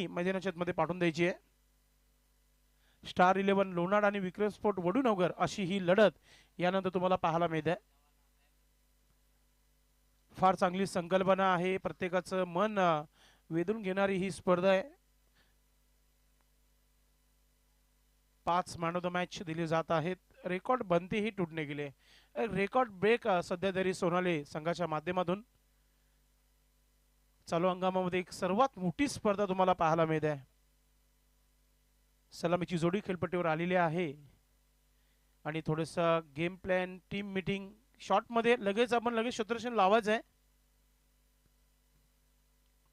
मैदानाच्या मध्ये पाठवून द्यायची आहे. स्टार 11 लोणार आणि विक्रम स्पोर्ट वडूनगर अशी ही लढत यानंतर तुम्हाला पाहायला मिळते. फार चांगली संकल्पना आहे, प्रत्येकाचं मन वेधून घेणारी ही स्पर्धा आहे. 5 मॅन ऑफ द मॅच दिले जात आहेत. रेकॉर्ड बनते ही तुटणे गेले. रेकॉर्ड ब्रेक सध्या तरी सोनाली संघाच्या माध्यमातून चालू हंगामामध्ये एक सर्वात मोठी स्पर्धा तुम्हाला पाहायला मिळते. सलामीची जोडी खेळपट्टीवर आलेली आहे आणि थोडंसं game plan team meeting short मध्ये लगेच आपण क्षेत्ररक्षण लावायचं आहे.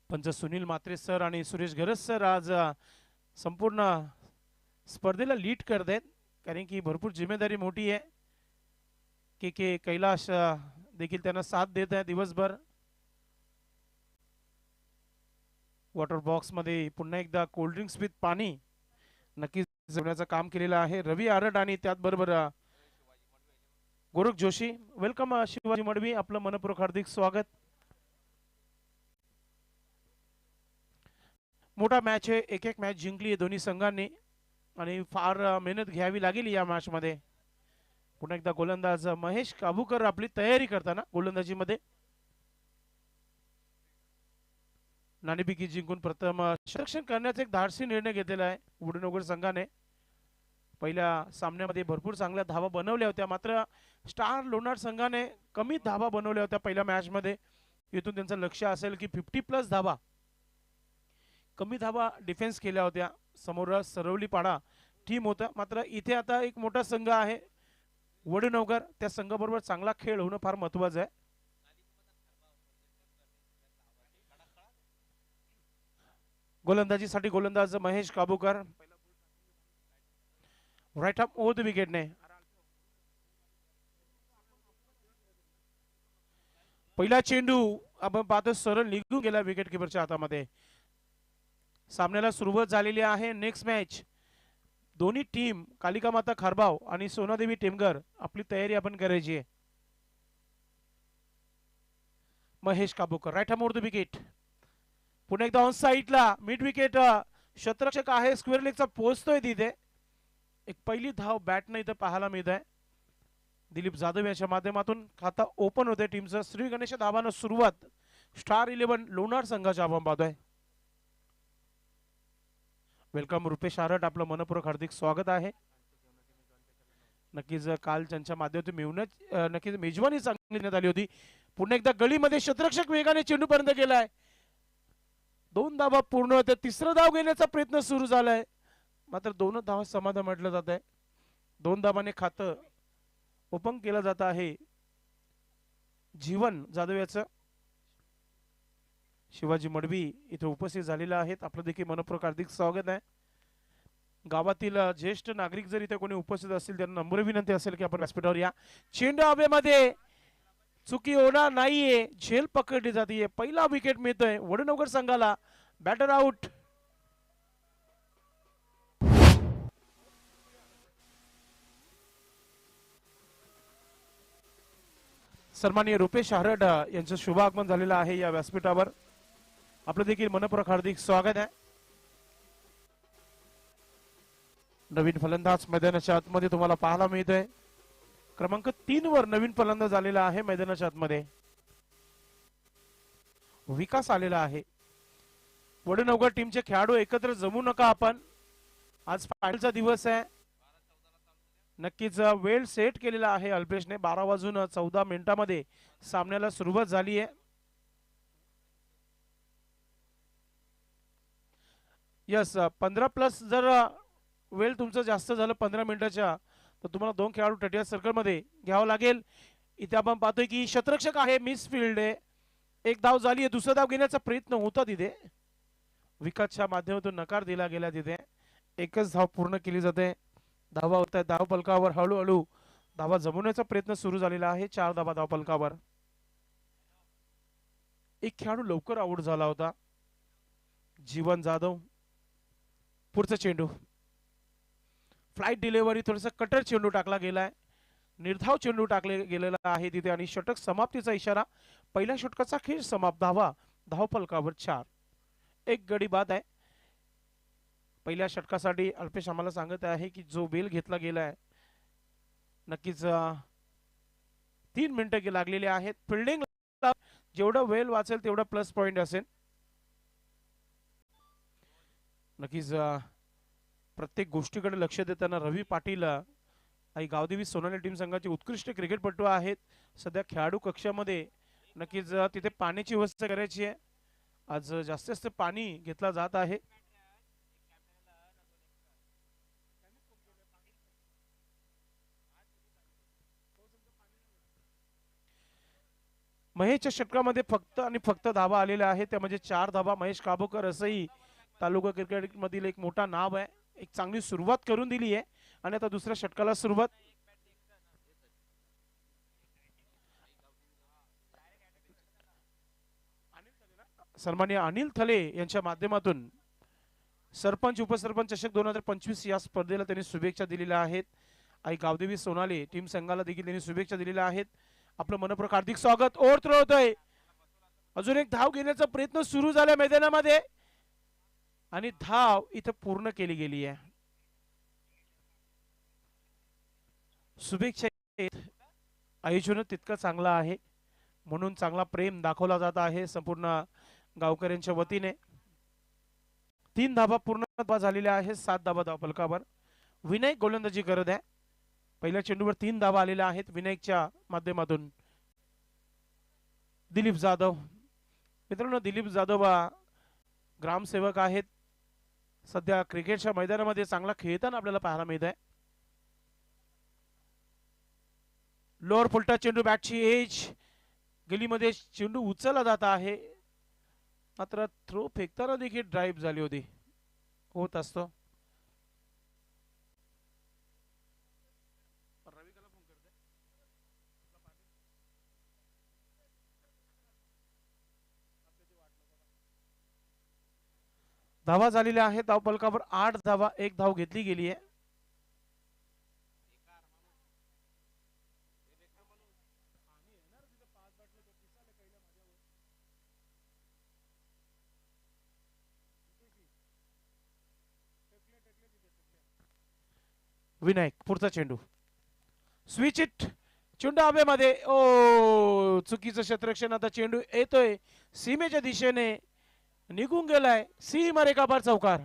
पंच सुनील म्हात्रे सर आणि सुरेश गरज सर आज संपूर्ण स्पर्धेला लीड करत आहेत, कारण की भरपूर जिम्मेदारी मोठी आहे. के कैलाश देखील त्यांना साथ देत आहे दिवसभर. वॉटर बॉक्स मध्ये पुन्हा एकदा कोल्ड ड्रिंक्स विथ पाणी नक्कीच जेवण्याचं काम केलेलं आहे रवी आरड आणि त्याचबरोबर गोरख जोशी. वेलकम शिवाजी मडवी, आपलं मनपूर्वक हार्दिक स्वागत. मोठा मॅच आहे, एक एक मॅच जिंकली आहे दोन्ही संघांनी आणि फार मेहनत घ्यावी लागेल या मॅच मध्ये. पुन्हा एकदा गोलंदाज महेश काबूकर आपली तयारी करताना गोलंदाजीमध्ये नाणेफेकी जिंकून प्रथम क्षेत्ररक्षण करण्याचा एक धाडसी निर्णय घेतलेला आहे वडूनगर संघाने. पहिल्या सामन्यामध्ये भरपूर चांगल्या धावा बनवल्या होत्या, मात्र स्टार लोणार संघाने कमी धावा बनवल्या होत्या पहिल्या मॅच मध्ये. इथून त्यांचं लक्ष असेल की 50+ धावा, कमी धावा डिफेन्स केल्या होत्या. समोर सरवली पाडा टीम होता, मात्र इथे आता एक मोठा संघ आहे वडूनगर, त्या संघाबरोबर चांगला खेळ होणं फार महत्त्वाचं आहे. गोलंदाजीसाठी गोलंदाज Mahesh Kabukar, right up over the विकेटने. पहिला चेंडू आपण पाहतो सरळ निघून गेला विकेट किपरच्या हातामध्ये. सामन्याला सुरुवात झालेली आहे. नेक्स्ट मॅच दोन्ही टीम कालिका माता खारबाव आणि सोनादेवी टेमगर आपली तयारी आपण करायची आहे. Mahesh Kabukar right up over the wicket. पुन्हा एकदा ऑन साईडला मिड विकेट क्षेत्ररक्षक आहे, स्क्वेअर लेगचा पोहोचतोय तिथे. एक पहिली धाव बॅटने इथं पाहायला मिळत आहे. दिलीप जाधव यांच्या माध्यमातून खाता ओपन होते टीमचं. श्री गणेश धावानं सुरुवात स्टार 11 लोणार संघाच्या आपण पाहतोय. वेलकम रुपेश आरट, आपलं मनपूर्वक हार्दिक स्वागत आहे. नक्कीच काल त्यांच्या माध्यमातून मिळूनच नक्कीच मेजवानी चांगली देण्यात आली होती. पुन्हा एकदा गळीमध्ये क्षेत्ररक्षक वेगाने चेंडू पर्यंत गेलाय. 2 धावा पूर्ण होते. तिसरा धाव घेण्याचा प्रयत्न सुरू झालाय, मात्र 2 धावा समाधान म्हटलं जात आहे. 2 धावाने खातं ओपन केलं जात आहे जीवन जाधव याचं. शिवाजी मडवी इथे उपस्थित झालेले आहेत, आपलं देखील मनपूर्वक हार्दिक स्वागत आहे. गावातील ज्येष्ठ नागरिक जर इथे कोणी उपस्थित असतील त्यांना नम्र विनंती असेल की आपण व्यासपीठावर या. चेंडू हवेमध्ये चुकी होणार नाहीये, झेल पकडली जाते. पहिला विकेट मिळतोय वडूनगर संघाला. Batter out. सन्माननीय रुपेश आरड यांचं शुभ आगमन झालेलं आहे या व्यासपीठावर, आपलं देखील मनपूर्वक हार्दिक स्वागत आहे. नवीन फलंदाज मैदानाच्या आतमध्ये तुम्हाला पाहायला मिळतोय. क्रमांक 3 वर नवीन फलंदाज आलेला आहे मैदानाच्या आतमध्ये. विकास आलेला आहे. वडूनगर टीमचे खेळाडू एकत्र जमू नका आपण, आज फायनलचा दिवस आहे. नक्कीच वेळ सेट केलेला आहे अल्पेशने. 12:14 सामन्याला सुरुवात झाली आहे. यस 15+ जर वेळ तुमचं जास्त झालं 15 मिनिटाच्या, तर तुम्हाला 2 खेळाडू तटीय सर्कल मध्ये घ्यावं लागेल. इथे आपण पाहतोय की क्षेत्ररक्षक आहे, मिस फील्ड आहे. 1 धाव झाली आहे. दुसरा धाव घेण्याचा प्रयत्न होता तिथे, विकासच्या माध्यमातून नकार दिला गेला. तिथे 1च धाव पूर्ण केली जाते. धावा होत आहेत धाव फलकावर. हळूहळू धावा जमवण्याचा प्रयत्न सुरू झालेला आहे. 4 धावा धाव फलकावर. एक खेळाडू लवकर आउट झाला होता, जीवन जाधव. पुढचा चेंडू फ्लाइट डिलिव्हरी, थोडासा कटर चेंडू टाकला गेलाय. निर्धाव चेंडू टाकले गेलेला आहे तिथे आणि षटक समाप्तीचा इशारा. पहिल्या षटकाचा खेळ समाप्त. धावा धाव फलकावर 4. एक गडी बाद आहे. पहिल्या षटकासाठी अल्पेश आम्हाला सांगत आहे की जो बेल घेतला गेलाय नक्कीच 3 मिनिटं लागलेले आहेत. फिल्डिंग जेवढं वेल वाचेल तेवढा प्लस पॉइंट असेल. नक्कीच प्रत्येक गोष्टीकडे लक्ष देताना रवी पाटील आणि गावदेवी सोनाली टीम संघाचे उत्कृष्ट क्रिकेटपटू आहेत. सध्या खेळाडू कक्षामध्ये नक्कीच तिथे पाण्याची व्यवस्था करायची आहे. आज जास्तीत जास्त पाणी घेतला जात आहे. महेशच्या षटकामध्ये फक्त आणि फक्त धावा आलेल्या आहेत त्या म्हणजे 4 धावा. महेश काबोकर असंही तालुका क्रिकेट मधील एक मोठा नाव आहे. एक चांगली सुरुवात करून दिली आहे आणि आता दुसऱ्या षटकाला सुरुवात. सन्माननीय अनिल थले यांच्या माध्यमातून सरपंच उपसरपंच चषक 2025 या स्पर्धेला त्यांनी शुभेच्छा दिलेल्या आहेत. आई गावदेवी सोनाली टीम संघाला देखील त्यांनी शुभेच्छा दिलेल्या आहेत. आपलं मनपूर्वक हार्दिक स्वागत. ओव्हर थ्रो होतोय. अजून एक धाव घेण्याचा प्रयत्न सुरू झाला मैदानामध्ये आणि धाव इथं पूर्ण केली गेली आहे. शुभेच्छा. आयोजन तितकं चांगलं आहे म्हणून चांगला प्रेम दाखवला जात आहे संपूर्ण गावकऱ्यांच्या वतीने. 3 धावा पूर्ण झालेल्या आहेत. 7 धावा धावफलकावर. विनायक गोलंदाजी करत आहे. पहिल्या चेंडूवर 3 धावा आलेल्या आहेत विनायकच्या माध्यमातून. दिलीप जाधव मित्रांनो, दिलीप जाधव ग्रामसेवक आहेत. सध्या क्रिकेटच्या मैदानामध्ये चांगला खेळताना आपल्याला पाहायला मिळत आहे. लोअर फुलटा चेंडू बॅटची एज गलीमध्ये चेंडू उचलला जात आहे. मात्र थ्रो फेकताना देखील ड्राईव्ह झाली होती. होत असतो. धावा झालेल्या आहेत. धाव फलकावर 8 धावा. 1 धाव घेतली गेली आहे. विनायक पुढचा चेंडू स्विच इट. चेंडू हवेमध्ये. ओ चुकीचं क्षेत्ररक्षण. आता चेंडू येतोय सीमेच्या दिशेने निघून गेलाय. सीमा रेखापार चौकार.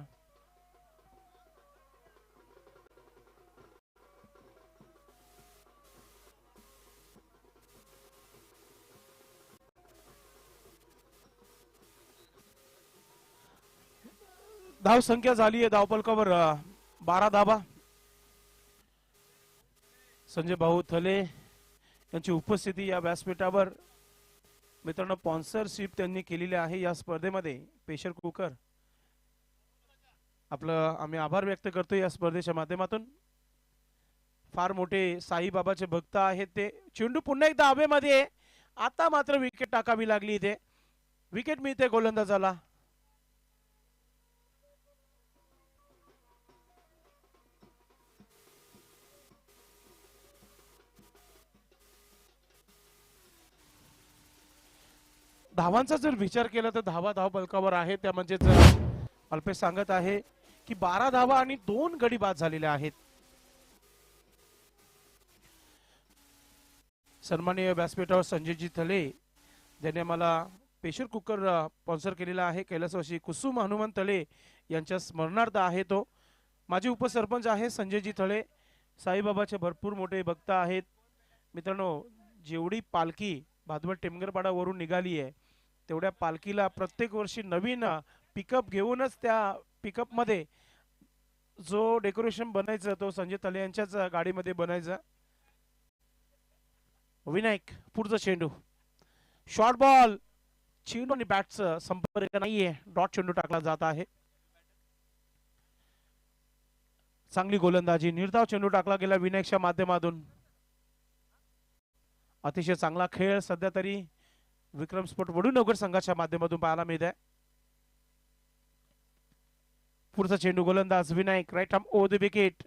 धाव संख्या झाली आहे धावफलकावर 12 धावा. संजय भाऊ थले यांची उपस्थिती या व्यासपीठावर. मित्रांनो, स्पॉन्सरशिप त्यांनी केलेली आहे या स्पर्धेमध्ये. प्रेशर कुकर आपलं आम्ही आभार व्यक्त करतो या स्पर्धेच्या माध्यमातून. फार मोठे साईबाबाचे भक्त आहेत ते. चेंडू पुन्हा एकदा हवेमध्ये. आता मात्र विकेट टाकावी लागली इथे. विकेट मिळते गोलंदाजाला. धावांचा जर विचार केला तर धावा धाव फलकावर आहे त्या म्हणजेच अल्पेश सांगत आहे की 12 धावा आणि 2 गडी बाद झालेल्या आहेत. सन्माननीय व्यासपीठावर संजयजी थले ज्यांनी मला प्रेशर कुकर स्पॉन्सर केलेला आहे. कैलासवासी कुसुम हनुमान थले यांच्या स्मरणार्थ आहे तो. माझे उपसरपंच आहे संजयजी थले. साईबाबाचे भरपूर मोठे भक्त आहेत. मित्रांनो, जेवढी पालखी भादवड टेमगरपाडावरून निघाली आहे तेवढ्या पालखीला प्रत्येक वर्षी नवीन पिकअप घेऊनच त्या पिकअप मध्ये जो डेकोरेशन बनायचं तो संजय थले यांच्याच गाडीमध्ये बनायचा. विनायक पुढचा चेंडू. Short ball. चेंडू आणि बॅटचा संपर्क नाहीये. डॉट चेंडू टाकला जात आहे. चांगली गोलंदाजी. निर्धाव चेंडू टाकला गेला विनायकच्या माध्यमातून. अतिशय चांगला खेळ सध्या तरी विक्रम स्पोर्ट वडूनगर संघाच्या माध्यमातून पाहायला मिळत आहे. पुढचा चेंडू. गोलंदाज Vinayak. Right arm over the wicket.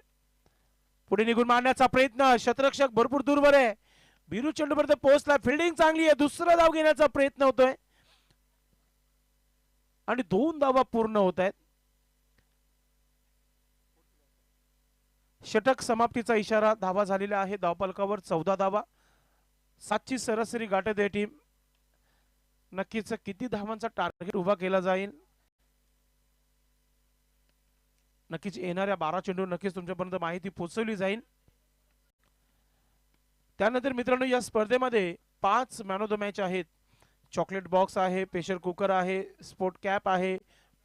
पुढे निघून मारण्याचा प्रयत्न. क्षेत्ररक्षक भरपूर दूरवर आहे. बिरू चेंडूपर्यंत पोहोचला. फिल्डिंग चांगली आहे. दुसरा धाव घेण्याचा प्रयत्न होतोय आणि 2 धावा पूर्ण होत आहेत. षटक समाप्तीचा इशारा, धावा झालेल्या आहे धावफलकावर 14 धावा, 7ची सरासरी गाठत आहे टीम. नक्कीच किती धावांचा टार्गेट उभा केला जाईल, नक्कीच येणाऱ्या 12 चेंडू नक्कीच तुमच्यापर्यंत माहिती पोहोचवली जाईल. त्यानंतर मित्रांनो या स्पर्धेमध्ये 5 मॅन ऑफ द मॅच आहेत. चॉकलेट बॉक्स आहे, प्रेशर कुकर आहे, स्पोर्ट कॅप आहे,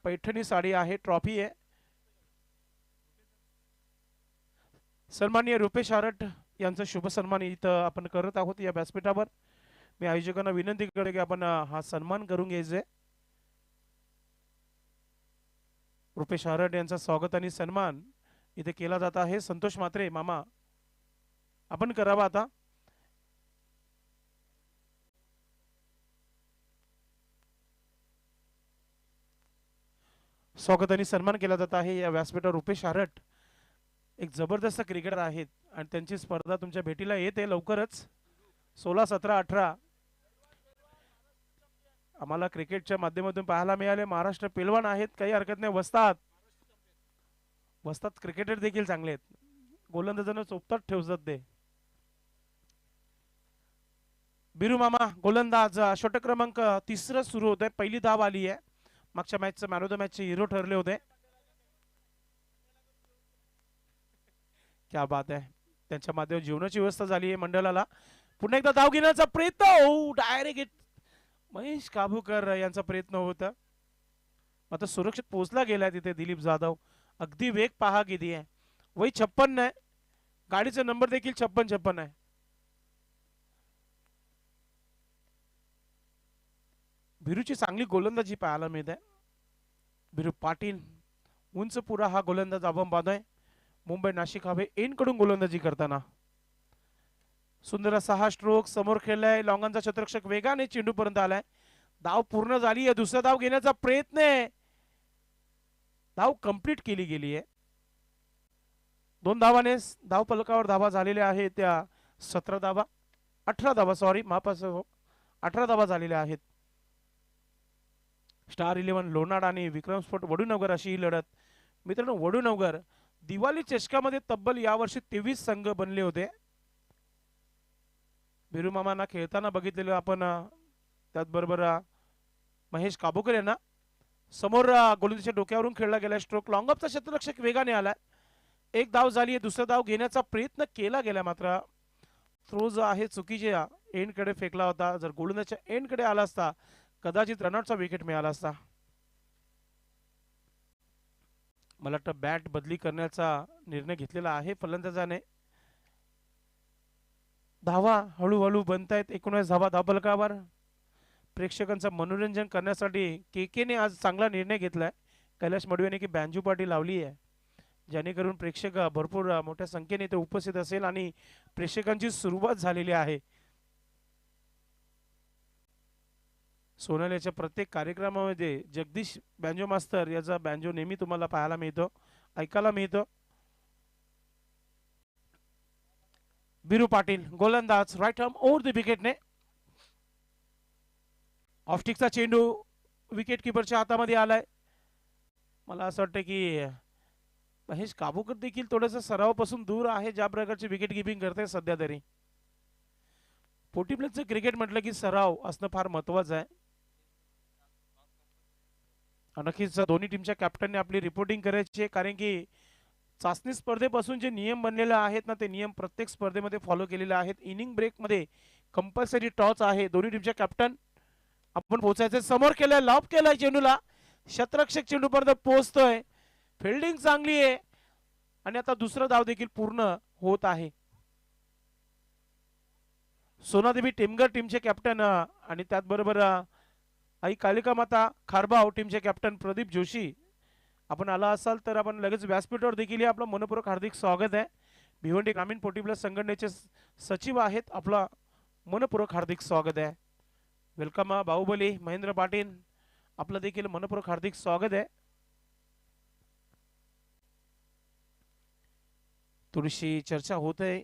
पैठणी साडी आहे, ट्रॉफी आहे. सन्माननीय रुपेश आरट यांचा शुभ सन्मान इथं आपण करत आहोत या व्यासपीठावर. मी आयोजकांना विनंती करतो की आपण हा सन्मान करून घ्यायचे. रुपेश आरट यांचा स्वागत आणि सन्मान इथे केला जात आहे. संतोष म्हात्रे मामा आपण करावा आता. स्वागत आणि सन्मान केला जात आहे या व्यासपीठावर. रुपेश आरट एक जबरदस्त क्रिकेटर आहेत आणि त्यांची स्पर्धा तुमच्या भेटीला येते लवकरच. 16, 17, 18 आम्हाला क्रिकेटच्या माध्यमातून पाहायला मिळाले. महाराष्ट्र पेलवान आहेत, काही हरकत नाही. वस्तात क्रिकेटर देखील चांगले आहेत. गोलंदाजांना चोपतात ठेवतात ते. बिरू मामा गोलंदाज, षटक क्रमांक 3 सुरू होत आहे. पहिली धाव आली आहे. मागच्या मॅचचं मॅन ऑफ द मॅचचे हिरो ठरले होते. क्या बात आहे, त्यांच्या माध्यमातून जीवनाची व्यवस्था झाली आहे मंडळाला. पुन्हा एकदा धाव घेण्याचा प्रयत्न, डायरेक्ट महेश काबूकर यांचा प्रयत्न होता, आता सुरक्षित पोहोचला गेलाय तिथे दिलीप जाधव. अगदी वेग पहा किती आहे. वय 56 आहे, गाडीचा नंबर देखील 56 आहे. बिरूची चांगली गोलंदाजी पाहायला मिळते. बिरू पाटील उंच पुरा हा गोलंदाज आपण पाहतोय. मुंबई नाशिक हवे एन कडून गोलंदाजी करताना सुंदर असा हा स्ट्रोक समोर खेळलाय. लॉंगांचा क्षेत्ररक्षक वेगाने चेंडू पर्यंत आलाय. धाव पूर्ण झाली आहे. दुसरा धाव घेण्याचा प्रयत्न आहे. धाव कंप्लीट केली गेली आहे. 2 धावाने धाव फलकावर धावा झालेल्या आहेत त्या 17 धावा 18 धावा सॉरी मापास 18 धावा झालेल्या आहेत. स्टार 11 लोणाड आणि विक्रम स्पोर्ट वडूनगर अशी ही लढत. मित्रांनो वडूनगर दिवाळी चषकामध्ये तब्बल यावर्षी 23 संघ बनले होते. बिरू मामांना खेळताना बघितलेलं आपण. त्याचबरोबर महेश काबूकर यांना समोर गोलंदाजीच्या डोक्यावरून खेळला गेला स्ट्रोक. लॉंगअपचा क्षेत्ररक्षक वेगाने आला. एक धाव झाली आहे. दुसरा धाव घेण्याचा प्रयत्न केला गेला मात्र थ्रो जो आहे चुकीच्या एंडकडे फेकला होता. जर गोलंदाजीच्या एंडकडे आला असता कदाचित रनआउटचा विकेट मिळाला असता. मला वाटतं बॅट बदली करण्याचा निर्णय घेतलेला आहे फलंदाजाने. धावा हळूहळू बनतायत. 19 धावा धावफलकावर. प्रेक्षकांचं मनोरंजन करण्यासाठी केकेने आज चांगला निर्णय घेतलाय. कैलाश मडवीने की बँजू पार्टी लावली आहे जेणेकरून प्रेक्षक भरपूर मोठ्या संख्येने इथे उपस्थित असेल आणि प्रेक्षकांची सुरुवात झालेली आहे. सोनालीच्या प्रत्येक कार्यक्रमामध्ये जगदीश बँजो मास्तर याचा बँजो नेहमी तुम्हाला पाहायला मिळतो, ऐकायला मिळतो. बिरू पाटील गोलंदाज राईट आर्म ओव्हर द विकेटने. ऑफस्टिकचा चेंडू विकेट किपरच्या हातामध्ये आलाय. मला असं वाटतं की महेश काबूकर देखील थोडंसं सरावापासून दूर आहे ज्या प्रकारची विकेट किपिंग करते सध्या तरी. पोटी प्लेचं क्रिकेट म्हटलं की सराव असणं फार महत्वाचं आहे. नक्कीच दोन्ही टीमच्या कॅप्टनने आपली रिपोर्टिंग करायची आहे कारण की चाचणी स्पर्धेपासून जे नियम बनलेले आहेत ना ते नियम प्रत्येक स्पर्धेमध्ये फॉलो केलेले आहेत. इनिंग ब्रेक मध्ये कंपल्सरी टॉस आहे. दोन्ही टीमच्या कॅप्टन आपण पोहोचायचं. समोर केलंय, लॉब केलाय चेंडूला. क्षेत्ररक्षक चेंडू पर्यंत पोहोचतोय. फिल्डिंग चांगली आहे आणि आता दुसरा धाव देखील पूर्ण होत आहे. सोनादेवी टेमगर टीमचे कॅप्टन आणि त्याचबरोबर आई कालिका माता खारबाव टीमचे कॅप्टन प्रदीप जोशी आपण आला असाल तर आपण लगेच व्यासपीठावर देखील आपलं मनपूर्वक हार्दिक स्वागत आहे. भिवंडी ग्रामीण पोटी प्लस संघटनेचे सचिव आहेत, आपला मनपूर्वक हार्दिक स्वागत आहे. वेलकम बाहुबली महेंद्र पाटील, आपलं देखील मनपूर्वक हार्दिक स्वागत आहे. थोडीशी चर्चा होत आहे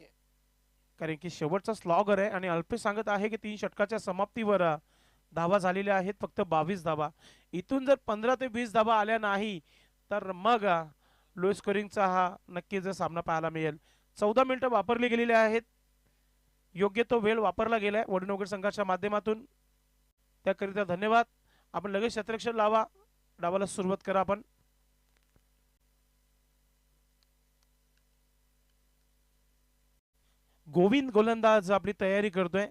कारण की शेवटचा स्लॉगर आहे आणि अल्पेश सांगत आहे की 3 षटकाच्या समाप्तीवर धावा झालेल्या आहेत फक्त 22 धावा. इथून जर 15 ते 20 धावा आल्या नाही तर मग लो स्कोरिंगचा हा नक्कीच सामना पाहायला मिळेल. 14 मिनिटं वापरली गेलेली आहेत. योग्य तो वेळ वापरला गेलाय वडनोगर संघाच्या माध्यमातून, त्याकरिता धन्यवाद. आपण लगेच क्षेत्ररक्षण लावा, डावाला सुरुवात करा. आपण गोविंद गोलंदाज आपली तयारी करतोय.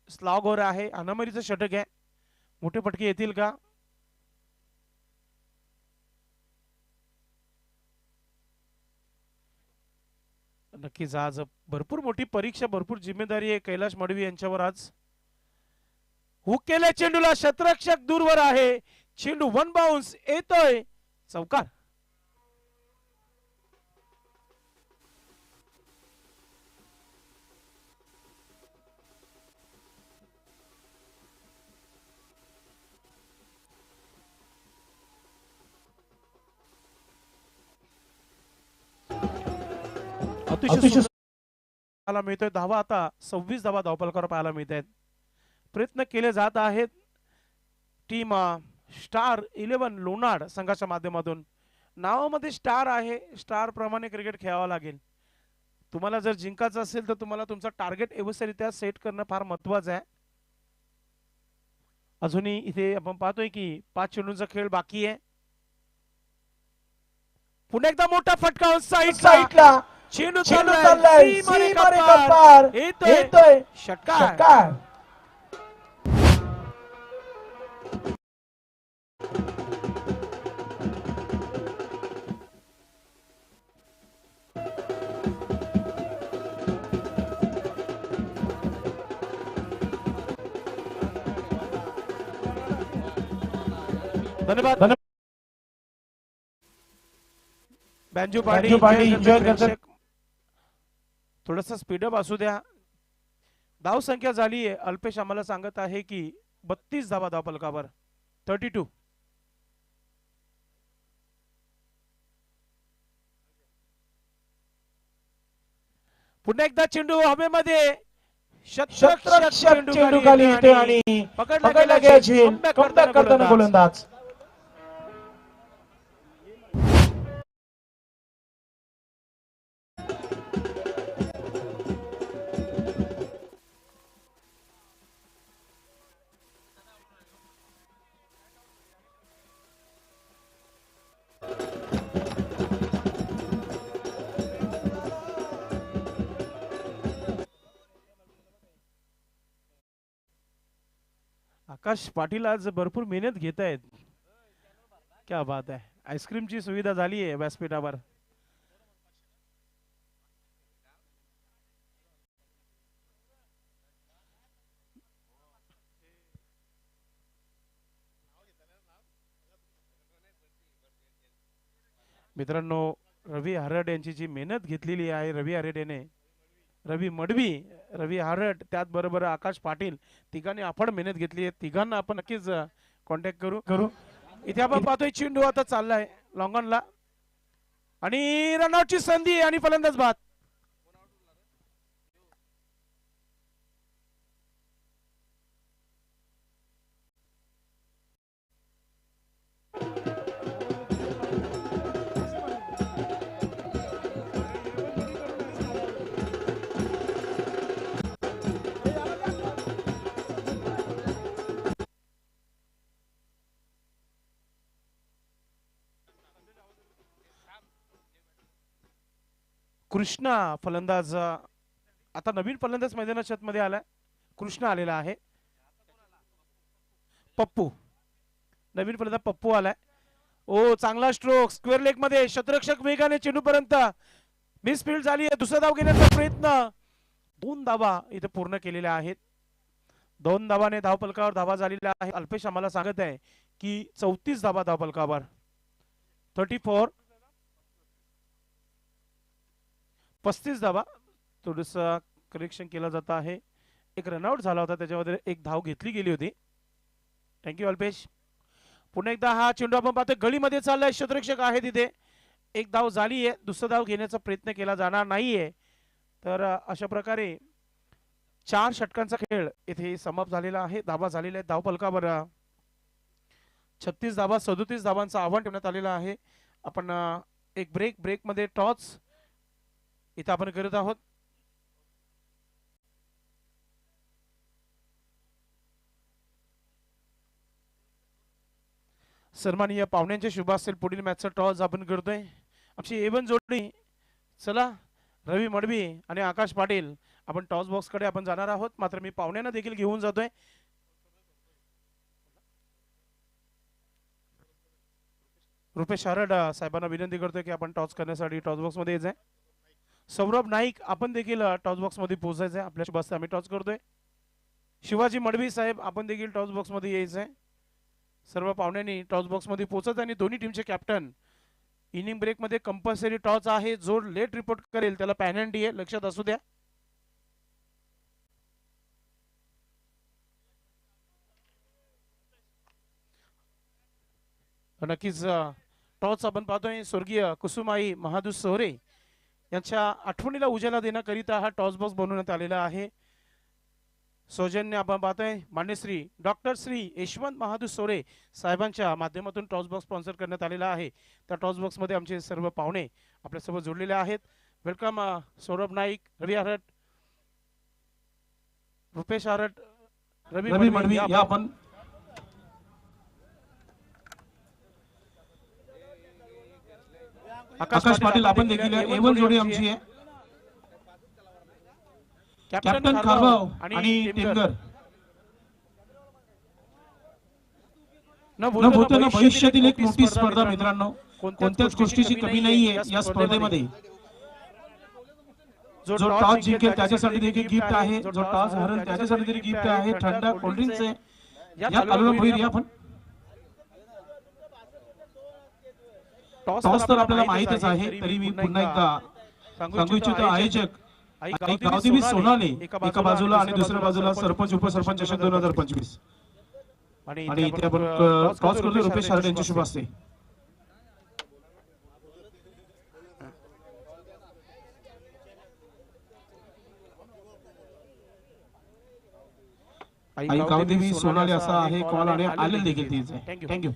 स्लॉग ओव्हर आहे, अनामरीचं षटक आहे. मोठे फटके येतील का? नक्कीच आज भरपूर मोठी परीक्षा, भरपूर जिम्मेदारी आहे कैलाश मडवी यांच्यावर आज. हुक केल्या चेंडूला, क्षेत्ररक्षक दूरवर आहे. चेंडू वन बाउन्स येतोय, चौकार. अतिशय पाहायला मिळतोय. धावा आता 26 धावा धावपलकावर पाहायला मिळत आहेत. प्रयत्न केले जात आहेत टीम स्टार 11 लोणाड संघाच्या माध्यमातून. नावामध्ये स्टार आहे, स्टार प्रमाणे क्रिकेट खेळावं लागेल. तुम्हाला जर जिंकायचं असेल तर तुम्हाला तुमचा टार्गेट व्यवस्थितरित्या सेट करणं फार महत्वाचं आहे. अजूनही इथे आपण पाहतोय की 5 चेंडूंचा खेळ बाकी आहे. पुन्हा एकदा मोठा फटका साईडला, चेंडू चाललाय सीमारेखा पार, येतोय षटकार. धन्यवाद. बँजो पार्टी एन्जॉय करतात. थोडस स्पीडअप असू द्या. धाव संख्या झाली आहे, अल्पेश आम्हाला सांगत आहे की 32 धावा धावपलकावर. 32. पुन्हा एकदा चेंडू हवेमध्ये, क्षेत्ररक्षक चेंडू खाली येतो आणि पकडला गेला झेल. कमबॅक करताना गोलंदाज. आकाश पाटील आज भरपूर मेहनत घेत आहेत. क्या बात आहे. आईस्क्रीमची सुविधा झाली आहे व्यासपीठावर. मित्रांनो, रवी हरड यांची जी मेहनत घेतलेली आहे, रवी हरडेने, रवी मडवी, रवी हारट, त्याचबरोबर आकाश पाटील, तिघांनी आपण मेहनत घेतली आहे. तिघांना आपण नक्कीच कॉन्टॅक्ट करू. इथे आपण पाहतोय चेंडू आता चाललाय लॉंगॉनला आणि रनआउटची संधी आणि फलंदाज बाद. कृष्णा फलंदाज, आता नवीन फलंदाज मैदानाच्या मध्ये आलाय. कृष्णा आलेला आहे. पप्पू, नवीन फलंदाज पप्पू आलाय. ओ चांगला स्ट्रोक स्क्वेअर लेग मध्ये, क्षेत्ररक्षक वेगाने चेंडू पर्यंत मिसफील्ड झाली आहे. दुसरा धाव घेण्याचा प्रयत्न, 2 धावा इथे पूर्ण केलेल्या आहेत. 2 धावाने धावपलकावर धावा झालेल्या आहे. अल्पेश आम्हाला सांगत आहे की 34 धावा धावपलकावर. 34, 35 धावा. थोडस करेक्शन केलं जात आहे. एक रनआउट झाला होता, त्याच्यामध्ये एक धाव घेतली गेली होती. थँक्यू अल्पेश. पुन्हा एकदा हा चेंडू आपण पाहतोय गळीमध्ये चाललाय, क्षेत्ररक्षक आहे तिथे. एक धाव झाली आहे, दुसरा धाव घेण्याचा प्रयत्न केला जाणार नाहीये. तर अशा प्रकारे 4 षटकांचा खेळ इथे समाप्त झालेला आहे. धावा झालेल्या आहेत धावपलकावर. 36 धावा, 37 धावांचं आव्हान ठेवण्यात आलेलं आहे. आपण एक ब्रेक मध्ये टॉस इथं आपण करत आहोत. सन्माननीय पाहुण्यांचे शुभ असेल. पुढील मॅचचा टॉस आपण करतोय. आमची एवन जोडी चला रवी मडवी आणि आकाश पाटील आपण टॉस बॉक्स कडे आपण जाणार आहोत. मात्र मी पाहुण्यांना देखील घेऊन जातोय. रुपेश शारड साहेबांना विनंती करतोय की आपण टॉस करण्यासाठी टॉस बॉक्स मध्ये यायचंय. सौरभ नाईक आपण देखील टॉस बॉक्स मध्ये पोहोचायचंय. आपल्या शुभ हस्ते आम्ही टॉस करतोय. शिवाजी मडवी साहेब आपण देखील टॉस बॉक्स मध्ये यायचंय. सर्व पाहुण्यांनी टॉस बॉक्स मध्ये पोहोचायचं आणि दोन्ही टीमचे कॅप्टन इनिंग ब्रेक मध्ये कंपल्सरी टॉस आहे. जो लेट रिपोर्ट करेल त्याला पॅनल्टी आहे, लक्षात असू द्या. नक्कीच टॉस आपण पाहतोय. स्वर्गीय कुसुमाई महादू सोहरे यांच्या आठवणीला उजाला देण्याकरिता हा टॉस बॉक्स बनवण्यात आलेला आहे. सौजन्य आपण पाहतोय मान्यश्री डॉक्टर श्री यशवंत महादू सोरे साहेबांच्या माध्यमातून टॉस बॉक्स स्पॉन्सर करण्यात आलेला आहे. त्या टॉस बॉक्स मध्ये आमचे सर्व पाहुणे आपल्यासोबत जोडलेले आहेत. वेलकम सौरभ नाईक, रवी आरट, रुपेश आरट, रवी मडवी या आपण आकाश पाटील आपण देखील एवन जोडी आमची आहे. कॅप्टन खारबाव आणि टेमकर. न भूलताना भविष्यातील एक मोठी स्पर्धा मित्रांनो, कोणत्याच गोष्टीची कमी नाहीये या स्पर्धेमध्ये. जो टॉस जिंकेल त्याच्यासाठी देखील गिफ्ट आहे, जो टॉस हरेल त्याच्यासाठी देखील गिफ्ट आहे. थंड कोल्ड्रिंक्स आहे. या कालूला भोईर या पण टॉस तर आपल्याला माहितच आहे, तरी मी पुन्हा एकदा सांगू इच्छितो आयोजक गावदेवी सोनाले एका बाजूला आणि दुसऱ्या बाजूला सरपंच उपसरपंच चषक 2025 आणि इथे आपण टॉस करतो. रुपेश शारड यांची शुभ असते. आई गावदेवी सोनाले असा आहे कॉल आणि आलेल देखील तीच आहे. थँक्यू.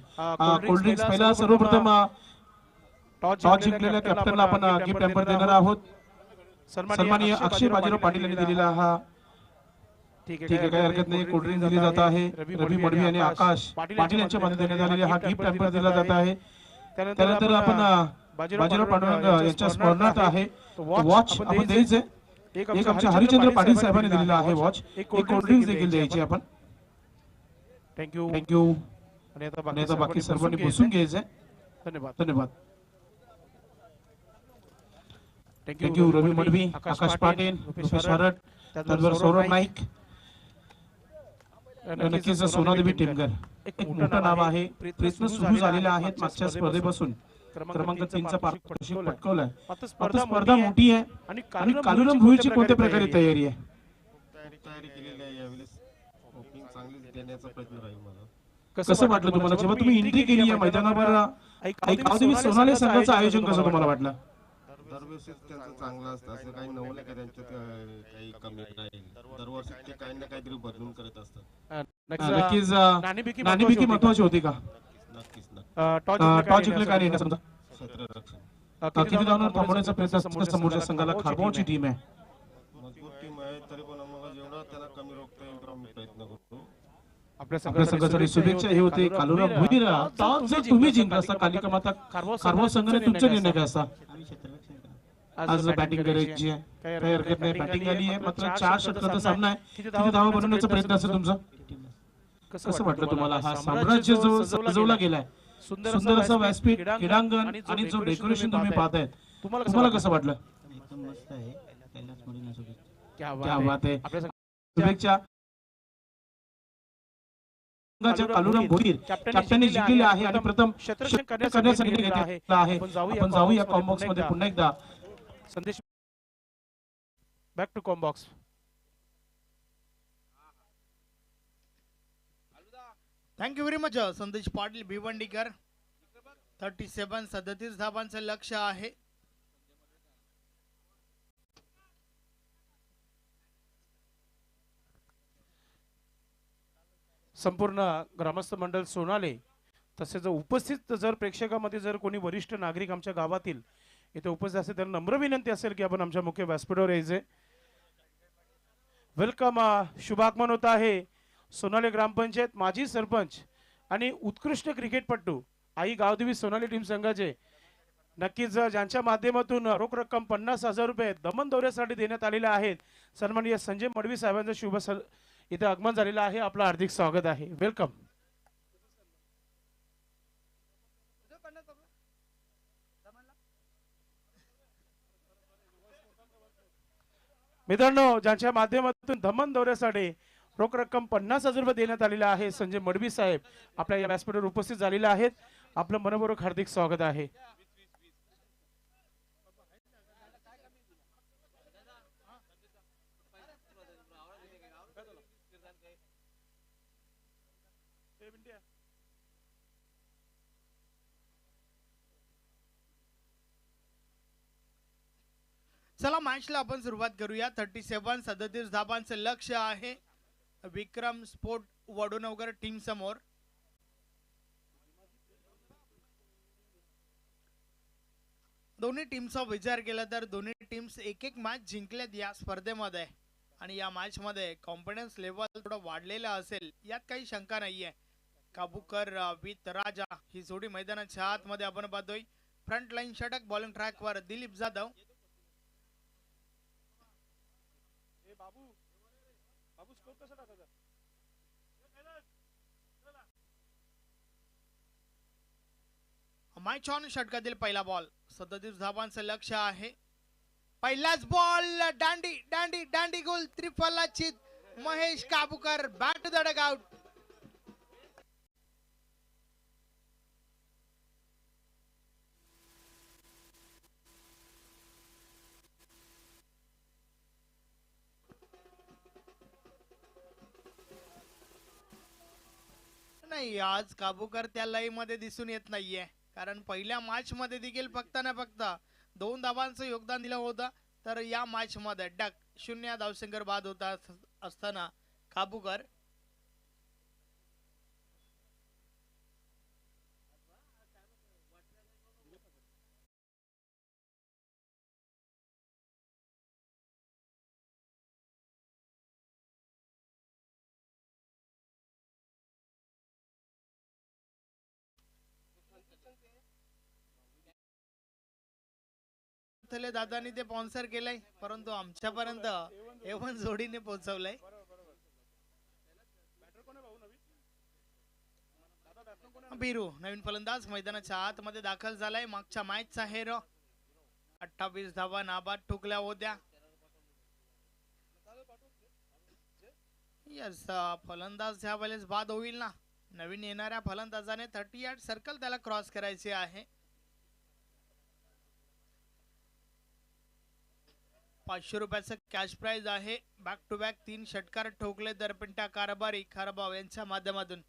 कोल्ड्रिंक्स पहिला सर्वप्रथम टॉस जिंकलेल्या कॅप्टनला आपण गिफ्ट हॅम्पर देणार आहोत. सन्माननीय अक्षय बाजीराव पाटील यांनी दिलेला हा. ठीक आहे, काही हरकत नाही. कोल्ड्रिंक दिली जात आहे. रवी मडवी आणि आकाश पाटील यांच्या मध्ये देण्यात आलेला हा गिफ्ट हॅम्पर दिला जात आहे. त्यानंतर आपण बाजीराव पांडुरंग यांच्या स्मरणार्थ आहे वॉच आपण द्यायचे. एक आमच्या हरिचंद्र पाटील साहेबांनी दिलेला आहे वॉच. एक कोल्ड्रिंक्स देखील द्यायची आपण. थँक्यू. आणि आता बाकी सर्वांनी बसून घ्यायचंय. धन्यवाद. थँक्यू. रवी मडवी, आकाश पाटील, रुपेश शारड, त्याचबरोबर सौरभ नाईक, नक्कीच सोनादेवी टेमकर. एक मोठं नाव आहे. प्रयत्न सुरू झालेले आहेत मागच्या स्पर्धेपासून. क्रमांक 3 चा पारितोषिक पटकावलाय. आता स्पर्धा मोठी आहे आणि कालुराम भोईरची कोणत्या प्रकारे तयारी आहे? तयारी केलेली आहे. यावेळेस ओपनिंग चांगली देण्याचा प्रयत्न राहील मला. कसं वाटलं तुम्हाला जेव्हा तुम्ही एंट्री केली या मैदानावर? गावदेवी सोनाले संघाचं आयोजन कसं तुम्हाला वाटलं? दरवर्षी त्यांचं चांगलं असतं, असं काही नवलं का त्यांच्यात काही कमी राहील. दरवर्षी ते काही ना काहीतरी बदलून करत असतात. नक्कीच नाणेफेकी महत्वाची होती का? नक्कीच. टॉस जिंकले काय नाही समजा. 17 रक्षण. किती धावांवर थांबवण्याचा प्रयत्न समोरच्या संघाला खारबावची टीम आहे. मजबूत टीम आहे, तरी पण आम्हाला जेवढा त्याला कमी रोखता येईल आम्ही प्रयत्न करतो. आपल्या संघासाठी शुभेच्छा. हे होते कालुराम भोईर. टॉस जर तुम्ही जिंकला असता कालिका माता खारबाव संघाने तुमचा निर्णय काय असता? आज बॅटिंग करायची आहे, काही हरकत नाही. बॅटिंग आली आहे, मात्र 4 षटकांचा सामना आहे. किती धावा बनवण्याचा प्रयत्न असेल तुमचा? कसं वाटलं तुम्हाला हा साम्राज्य जो सजवला गेलाय, सुंदर असं व्यासपीठ, क्रीडांगण आणि जो डेकोरेशन तुम्ही पाहताय, तुम्हाला कसं वाटलं? एकदम मस्त आहे. कैलास मडवी क्या बात आहे. शुभेच्छा. कालुराम भोईर कॅप्टनने जिंकलेले आहे आणि प्रथम शतक करण्यासाठी घेतला आहे. आपण जाऊया कॉम्बॉक्स मध्ये पुन्हा एकदा. Sandesh back to combox. Thank you very much Sandesh Patil भिवंडीकर. 37 धावांचं लक्ष्य आहे. संपूर्ण ग्रामस्थ मंडळ सोनाले तसेच उपस्थित जर प्रेक्षकामध्ये जर कोणी वरिष्ठ नागरिक आमच्या गावातील इथे उपस्थित असेल त्यांना नम्र विनंती असेल की आपण आमच्या मुख्य व्यासपीठावर यायचे. वेलकम. शुभागमन होत आहे सोनाली ग्रामपंचायत माजी सरपंच आणि उत्कृष्ट क्रिकेटपटू आई गावदेवी सोनाली टीम संघाचे नक्कीच ज्यांच्या माध्यमातून रोख रक्कम 50,000 रुपये दमन दौऱ्यासाठी देण्यात आलेले आहेत. सन्माननीय संजय मडवी साहेबांचं शुभ इथे आगमन झालेलं आहे. आपलं हार्दिक स्वागत आहे. वेलकम. मित्रांनो, ज्यांच्या माध्यमातून दमन दौऱ्यासाठी रोख रक्कम 50,000 रुपये देण्यात आलेला आहे संजय मडवी साहेब आपल्या या व्यासपीठावर उपस्थित झालेले आहेत. आपलं मनपूर्वक हार्दिक स्वागत आहे. चला मॅचला आपण सुरुवात करूया. 37 धाबांचं लक्ष आहे विक्रम स्पोर्ट वडोनगर टीम समोर. दोन्ही टीमचा विचार केला तर दोन्ही टीम्स एक एक मॅच जिंकल्यात या स्पर्धेमध्ये आणि या मॅच मध्ये कॉन्फिडन्स लेवल थोडं वाढलेलं असेल यात काही शंका नाहीये. काबूकर विथ राजा ही जोडी मैदानाच्या आतमध्ये आपण पाहतोय. फ्रंट लाईन षटक बॉलिंग ट्रॅकवर दिलीप जाधव. मॅच ऑन षटकातील पहिला बॉल. 37 धाबांचं लक्ष आहे. पहिलाच बॉल दांडी दांडी दांडी गोल त्रिफलाची Mahesh Kabukar back to the dugout. नाही, आज काबूकर त्या लय मध्ये दिसून येत नाहीये कारण पहिल्या मॅच मध्ये देखील फक्त ना फक्त 2 धावांचं योगदान दिलं होतं तर या मॅच मध्ये डक 0 धावसंख्येवर बाद होता असताना काबूकर दादानी ते स्पॉन्सर केलंय परंतु आमच्यापर्यंत एवन जोडीने पोहोचवलंय. बिरू नवीन फलंदाज मैदानाच्या आतमध्ये दाखल झालाय. मागच्या मॅचचा हेरो 28 धावा नाबाद ठोकल्या होत्या. यस, फलंदाज ह्या वेळेस बाद होईल ना. नवीन येणाऱ्या फलंदाजाने 30 यार्ड सर्कल त्याला क्रॉस करायचे आहे. 500 रुपयाचं कॅश प्राइज आहे. बॅक टू बॅक 3 षटकार ठोकले दरपिंटा कारभारी खारबाव यांच्या माध्यमातून.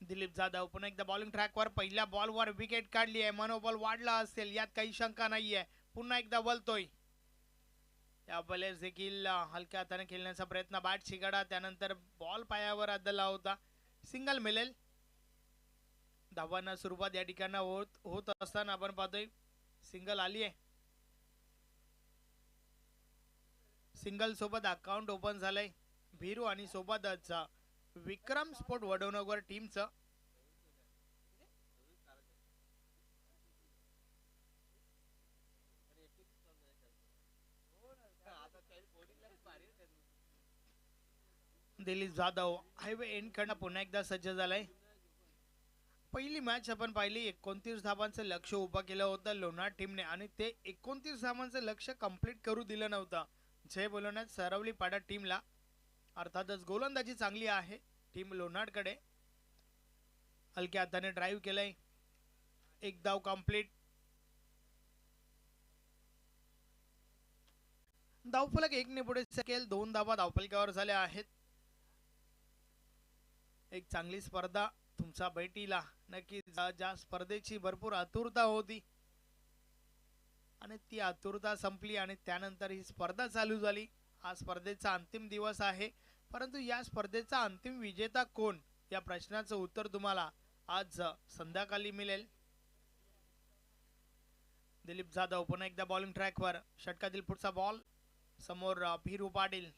दिलीप जाधव पुन्हा एकदा बॉलिंग ट्रॅकवर पहिल्या बॉलवर विकेट काढली आहे. मनोबल वाढला असेल यात काही शंका नाहीये. पुन्हा एकदा बोलतोय या बॉलर्स देखील हलक्या हाताने खेळण्याचा प्रयत्न. बॅट शिगाडा त्यानंतर बॉल पायावर आदळला होता. सिंगल मिळेल. धावांना सुरुवात या ठिकाणी होत असताना आपण पाहतोय सिंगल आली आहे. सिंगल सोबत अकाउंट ओपन झालंय भीरू आणि सोबतच विक्रम स्पोर्ट वडोनगर टीमचं. दिलीप जाधव हायवे एंड करणं पुन्हा एकदा सज्ज झालाय. पहिली मॅच आपण पाहिली 29 धावांचं लक्ष उभं केलं होतं लोणार टीमने आणि ते 29 धावांचं लक्ष कंप्लीट करू दिलं नव्हतं. जय बोलवण्यात सरवली पाडा टीमला. अर्थातच गोलंदाजी चांगली आहे टीम लोणारकडे. हलक्या हाताने ड्राईव्ह केलंय. 1 धाव कंप्लीट. धावफलक 1 ने पुढे सकेल. 2 धावा धावफलकावर झाल्या आहेत. एक चांगली स्पर्धा तुमच्या भेटीला नक्की. ज्या स्पर्धेची भरपूर आतुरता होती आणि ती आतुरता संपली आणि त्यानंतर ही स्पर्धा चालू झाली. हा स्पर्धेचा अंतिम दिवस आहे. परंतु या स्पर्धेचा अंतिम विजेता कोण या प्रश्नाचं उत्तर तुम्हाला आज संध्याकाळी मिळेल. दिलीप जाधव पुन्हा एकदा बॉलिंग ट्रॅकवर. षटकातील पुढचा बॉल समोर भिरू पाटील.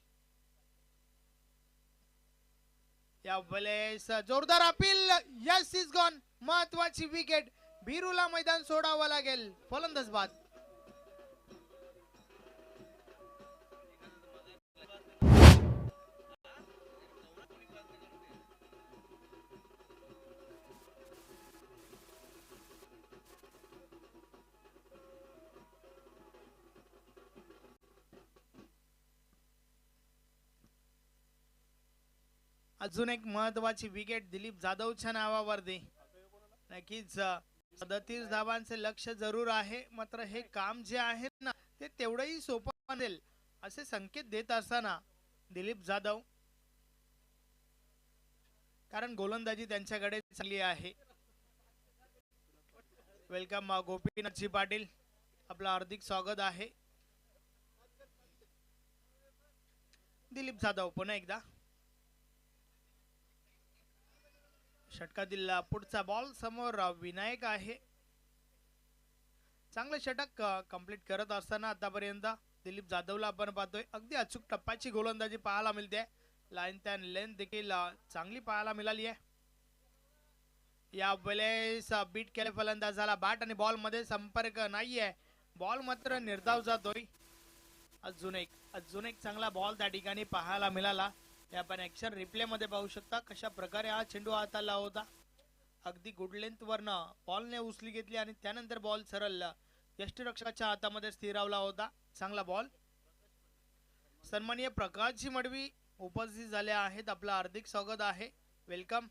या वेळेस जोरदार अपील. Yes is gone. महत्वाची विकेट. भिरूला मैदान सोडावं लागेल. फलंदाज बाद. अजून एक महत्वाची विकेट दिलीप जाधवच्या नावावरती. नक्कीच 37 धावांचे लक्ष जरूर आहे, मात्र हे काम जे आहे ना ते तेवढंही सोपं नसेल असे संकेत देत असताना दिलीप जाधव, कारण गोलंदाजी त्यांच्याकडे चांगली आहे. वेलकम गोपीनाथजी पाटील, आपलं हार्दिक स्वागत आहे. दिलीप जाधव पुन्हा एकदा. षटकातील पुढचा बॉल समोर विनायक आहे. चांगलं षटक कंप्लीट करत असताना आतापर्यंत दिलीप जाधवला आपण पाहतोय अगदी अचूक टप्प्याची गोलंदाजी पाहायला मिळते. लाईन त्यान लेंथ देखील चांगली पाहायला मिळाली आहे. या वेळेस बीट केले फलंदाजाला. बॅट आणि बॉल मध्ये संपर्क नाहीये. बॉल मात्र निर्धाव जातोय. अजून एक चांगला बॉल त्या ठिकाणी पाहायला मिळाला. आपण ऍक्शन रिप्ले मध्ये पाहू शकता कशा प्रकारे हा चेंडू हाताला होता. अगदी गुड लेंथ वरनं बॉलने उचली घेतली आणि त्यानंतर बॉल सरळ यष्टिरक्षकाच्या हातामध्ये स्थिरावला होता. चांगला बॉल. सन्माननीय प्रकाशजी मडवी उपस्थित झाले आहेत, आपलं हार्दिक स्वागत आहे. वेलकम.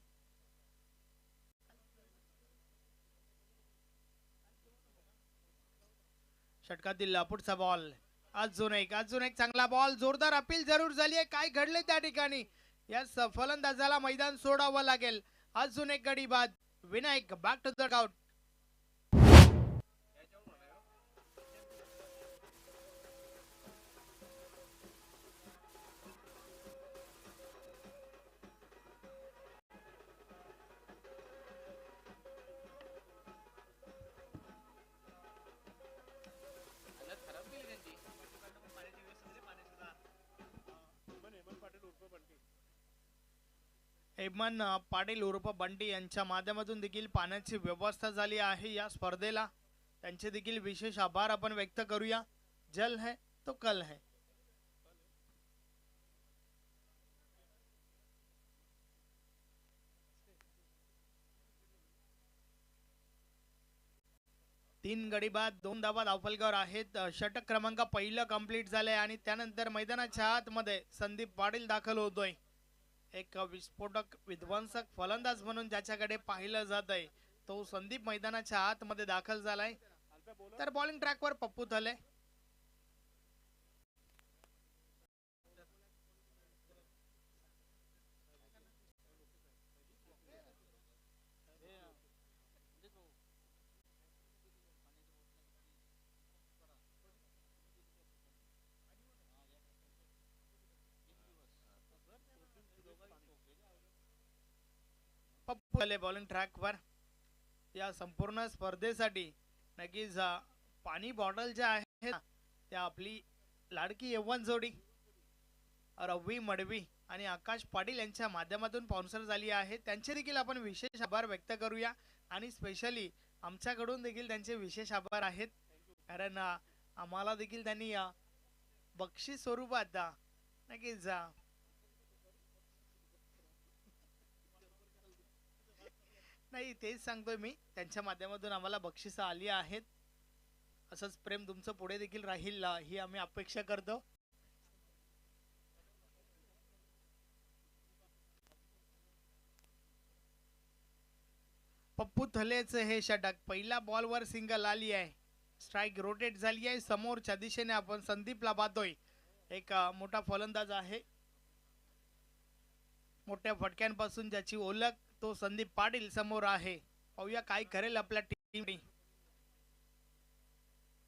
षटकातील पुढचा बॉल. अजून एक चांगला बॉल. जोरदार अपील जरूर झाली आहे. काय घडले त्या ठिकाणी या फलंदाजाला मैदान सोडावं लागेल. अजून एक गडी बाद. Vinayak back to the out. Heman Patil उर्फ बंटी यांच्या माध्यमातून देखील पाण्याची व्यवस्था झाली आहे या स्पर्धेला. त्यांचे देखील विशेष आभार आपण व्यक्त करूया. जल है तो कल है. तीन गडी बाद 2 धावा धावफलकावर आहेत. षटक क्रमांक पहिलं कंप्लीट झालंय आणि त्यानंतर मैदानाच्या आतमध्ये संदीप पाटील दाखल होतोय. एक विस्फोटक विध्वंसक फलंदाज म्हणून ज्याच्याकडे पाहिलं जात आहे तो संदीप मैदानाच्या आतमध्ये दाखल झालाय. तर बॉलिंग ट्रॅकवर पप्पू थले. पप्पू थले बॉलिंग ट्रॅकवर. या संपूर्ण स्पर्धेसाठी नक्कीच पाणी बॉटल ज्या आहेत त्या आपली लाडकी यव्वन जोडी रवी मडवी आणि आकाश पाटील यांच्या माध्यमातून स्पॉन्सर झाली आहे. त्यांचे देखील आपण विशेष आभार व्यक्त करूया आणि स्पेशली आमच्याकडून देखील त्यांचे विशेष आभार आहेत, कारण आम्हाला देखील त्यांनी बक्षीस स्वरूपात नक्कीच नाही तेच सांगतोय मी, त्यांच्या माध्यमातून आम्हाला बक्षिसं आली आहेत. असंच प्रेम तुमचं पुढे देखील राहील ही आम्ही अपेक्षा करतो. पप्पू थलेचं हे षटक पहिल्या बॉलवर सिंगल आली आहे. स्ट्राइक रोटेट झाली आहे. समोरच्या दिशेने आपण संदीपला पाहतोय. एक मोठा फलंदाज आहे, मोठ्या फटक्यांपासून ज्याची ओळख तो संदीप पाटील समोर आहे. पाहूया काय करेल आपल्या टीम.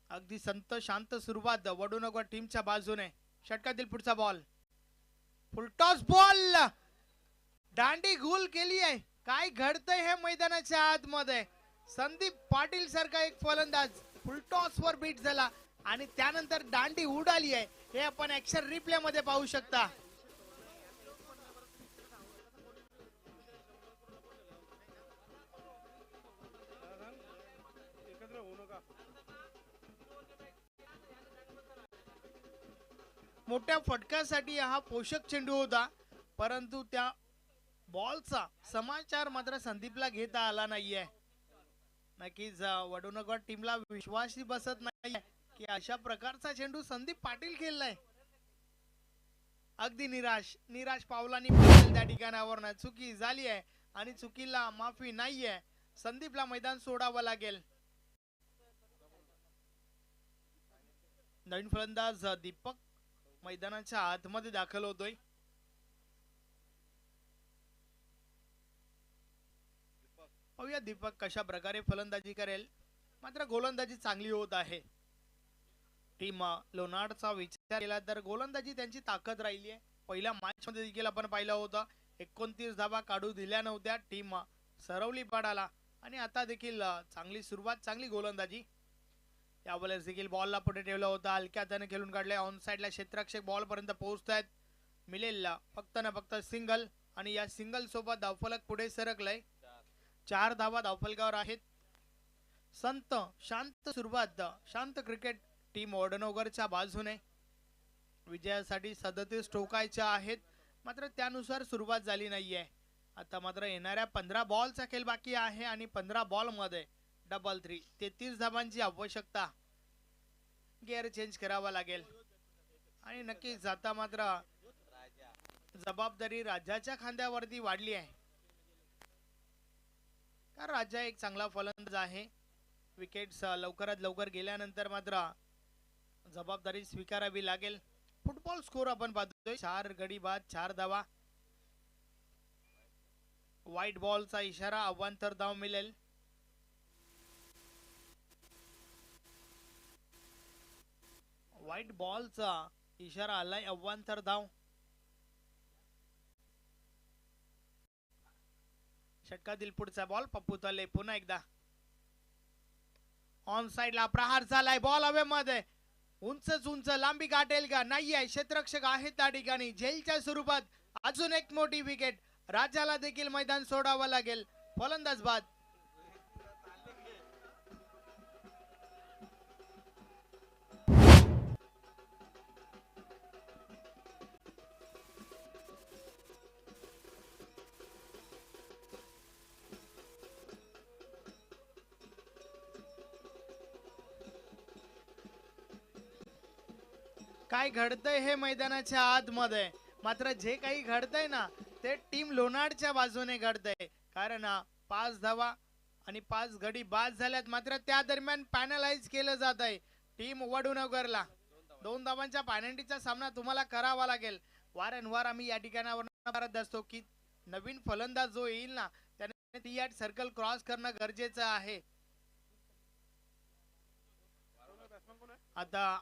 अगदी संत शांत सुरुवात वडूनगर टीमच्या बाजूने. षटकातील पुढचा बॉल फुलटॉस बॉल दांडी गुल केली आहे. काय घडतंय हे मैदानाच्या आतमध्ये. संदीप पाटील सारखा एक फलंदाज फुलटॉस वर बीट झाला आणि त्यानंतर दांडी उडाली आहे. हे आपण ऍक्शन रिप्ले मध्ये पाहू शकता. मोठ्या फटक्यासाठी हा पोषक चेंडू होता, परंतु त्या बॉलचा समाचार मात्र संदीपला घेता आला नाहीये. नक्कीच वडोदरा टीमला विश्वासही बसत नाहीये की अशा प्रकारचा चेंडू संदीप पाटील खेळलाय. अगदी निराश पावलांनी त्या ठिकाणावर चुकी झाली आहे आणि चुकीला माफी नाहीये. संदीपला मैदान सोडावं लागेल. नवीन फलंदाज दीपक मैदानाच्या आतमध्ये दाखल होतोय. पाहूया दीपक कशा प्रकारे फलंदाजी करेल. मात्र गोलंदाजी चांगली होत आहे. टीम लोणारचा विचार केला तर गोलंदाजी त्यांची ताकद राहिली आहे. पहिल्या मॅच मध्ये देखील आपण पाहिलं होतं 29 धावा काढू दिल्या नव्हत्या. टीम सरवली पाडाला आणि आता देखील चांगली सुरुवात, चांगली गोलंदाजी. यावेळेस देखील बॉलला पुढे ठेवला होता. हलक्या हाताने खेळून काढले. ऑन साइडला क्षेत्ररक्षक बॉल पर्यंत पोहोचतायत. मिळेल फक्त ना फक्त सिंगल आणि या सिंगल सोबत धावफलक पुढे सरकलंय. 4 धावा धावफलकावर आहेत. शांत सुरुवात, शांत क्रिकेट टीम वडनगरच्या बाजूने. विजयासाठी 37 ठोकायच्या आहेत, मात्र त्यानुसार सुरुवात झाली नाहीये. आता मात्र येणाऱ्या 15 बॉलचा खेळ बाकी आहे आणि 15 बॉल मध्ये डबल 3 33 धावांची आवश्यकता. गिअर चेंज करावा लागेल आणि नक्कीच आता मात्र जबाबदारी राजाच्या खांद्यावरती वाढली आहे. कारण राजा एक चांगला फलंदाज आहे. विकेट्स लवकरात लवकर गेल्यानंतर मात्र जबाबदारी स्वीकारावी लागेल. फुटबॉल स्कोर आपण पाहतोय 4 गडी बाद 4 धावा. व्हाईट बॉलचा इशारा, अवांतर धाव मिळेल. व्हाईट बॉलचा इशारा आलाय, अवांतर धाव. षटकातील पुढचा बॉल पप्पू तले पुन्हा एकदा ऑन साइडला प्रहार झालाय. बॉल हवेमध्ये उंच लांबी गाठेल का? नाहीये. क्षेत्ररक्षक आहेत त्या ठिकाणी. झेलच्या स्वरूपात अजून एक मोठी विकेट. राजाला देखील मैदान सोडावं लागेल. फलंदाज बाद. काय घडतंय हे मैदानाच्या आतमध्ये. मात्र जे काही घडतंय ना ते टीम लोणारच्या बाजूने घडतंय. कारण 5 धावा आणि 5 गडी बाद झाल्यात. मात्र त्या दरम्यान पॅनलाइज केलं जात आहे टीम वडनगरला. 2 धावांच्या पॅनल्टीचा सामना तुम्हाला करावा लागेल. वारंवार आम्ही या ठिकाणावर करत असतो की नवीन फलंदाज जो येईल ना त्याने 3 सर्कल क्रॉस करणं गरजेचं आहे. आता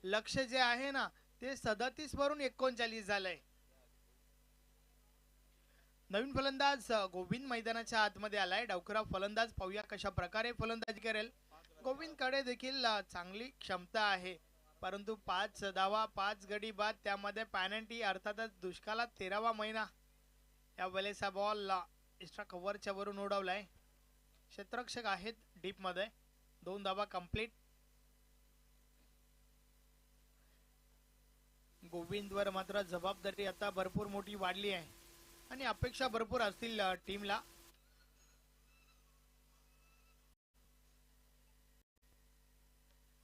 लक्ष जे आहे ना ते 37 वरून 39 झालंय. नवीन फलंदाज गोविंद मैदानाच्या आतमध्ये आलाय. डावखुरा फलंदाज पाहूया कशा प्रकारे फलंदाजी करेल. गोविंद कडे देखील चांगली क्षमता आहे, परंतु 5 धावा 5 गडी बाद, त्यामध्ये पॅनल्टी, अर्थातच दुष्काळात 13वा महिना. या वेळेस हा बॉल एक्स्ट्रा कव्हरच्या वरून उडवलाय. क्षेत्ररक्षक आहेत डीप मध्ये. 2 धावा कंप्लीट. गोविंदवर मात्र जबाबदारी आता भरपूर मोठी वाढली आहे आणि अपेक्षा भरपूर असतील टीमला.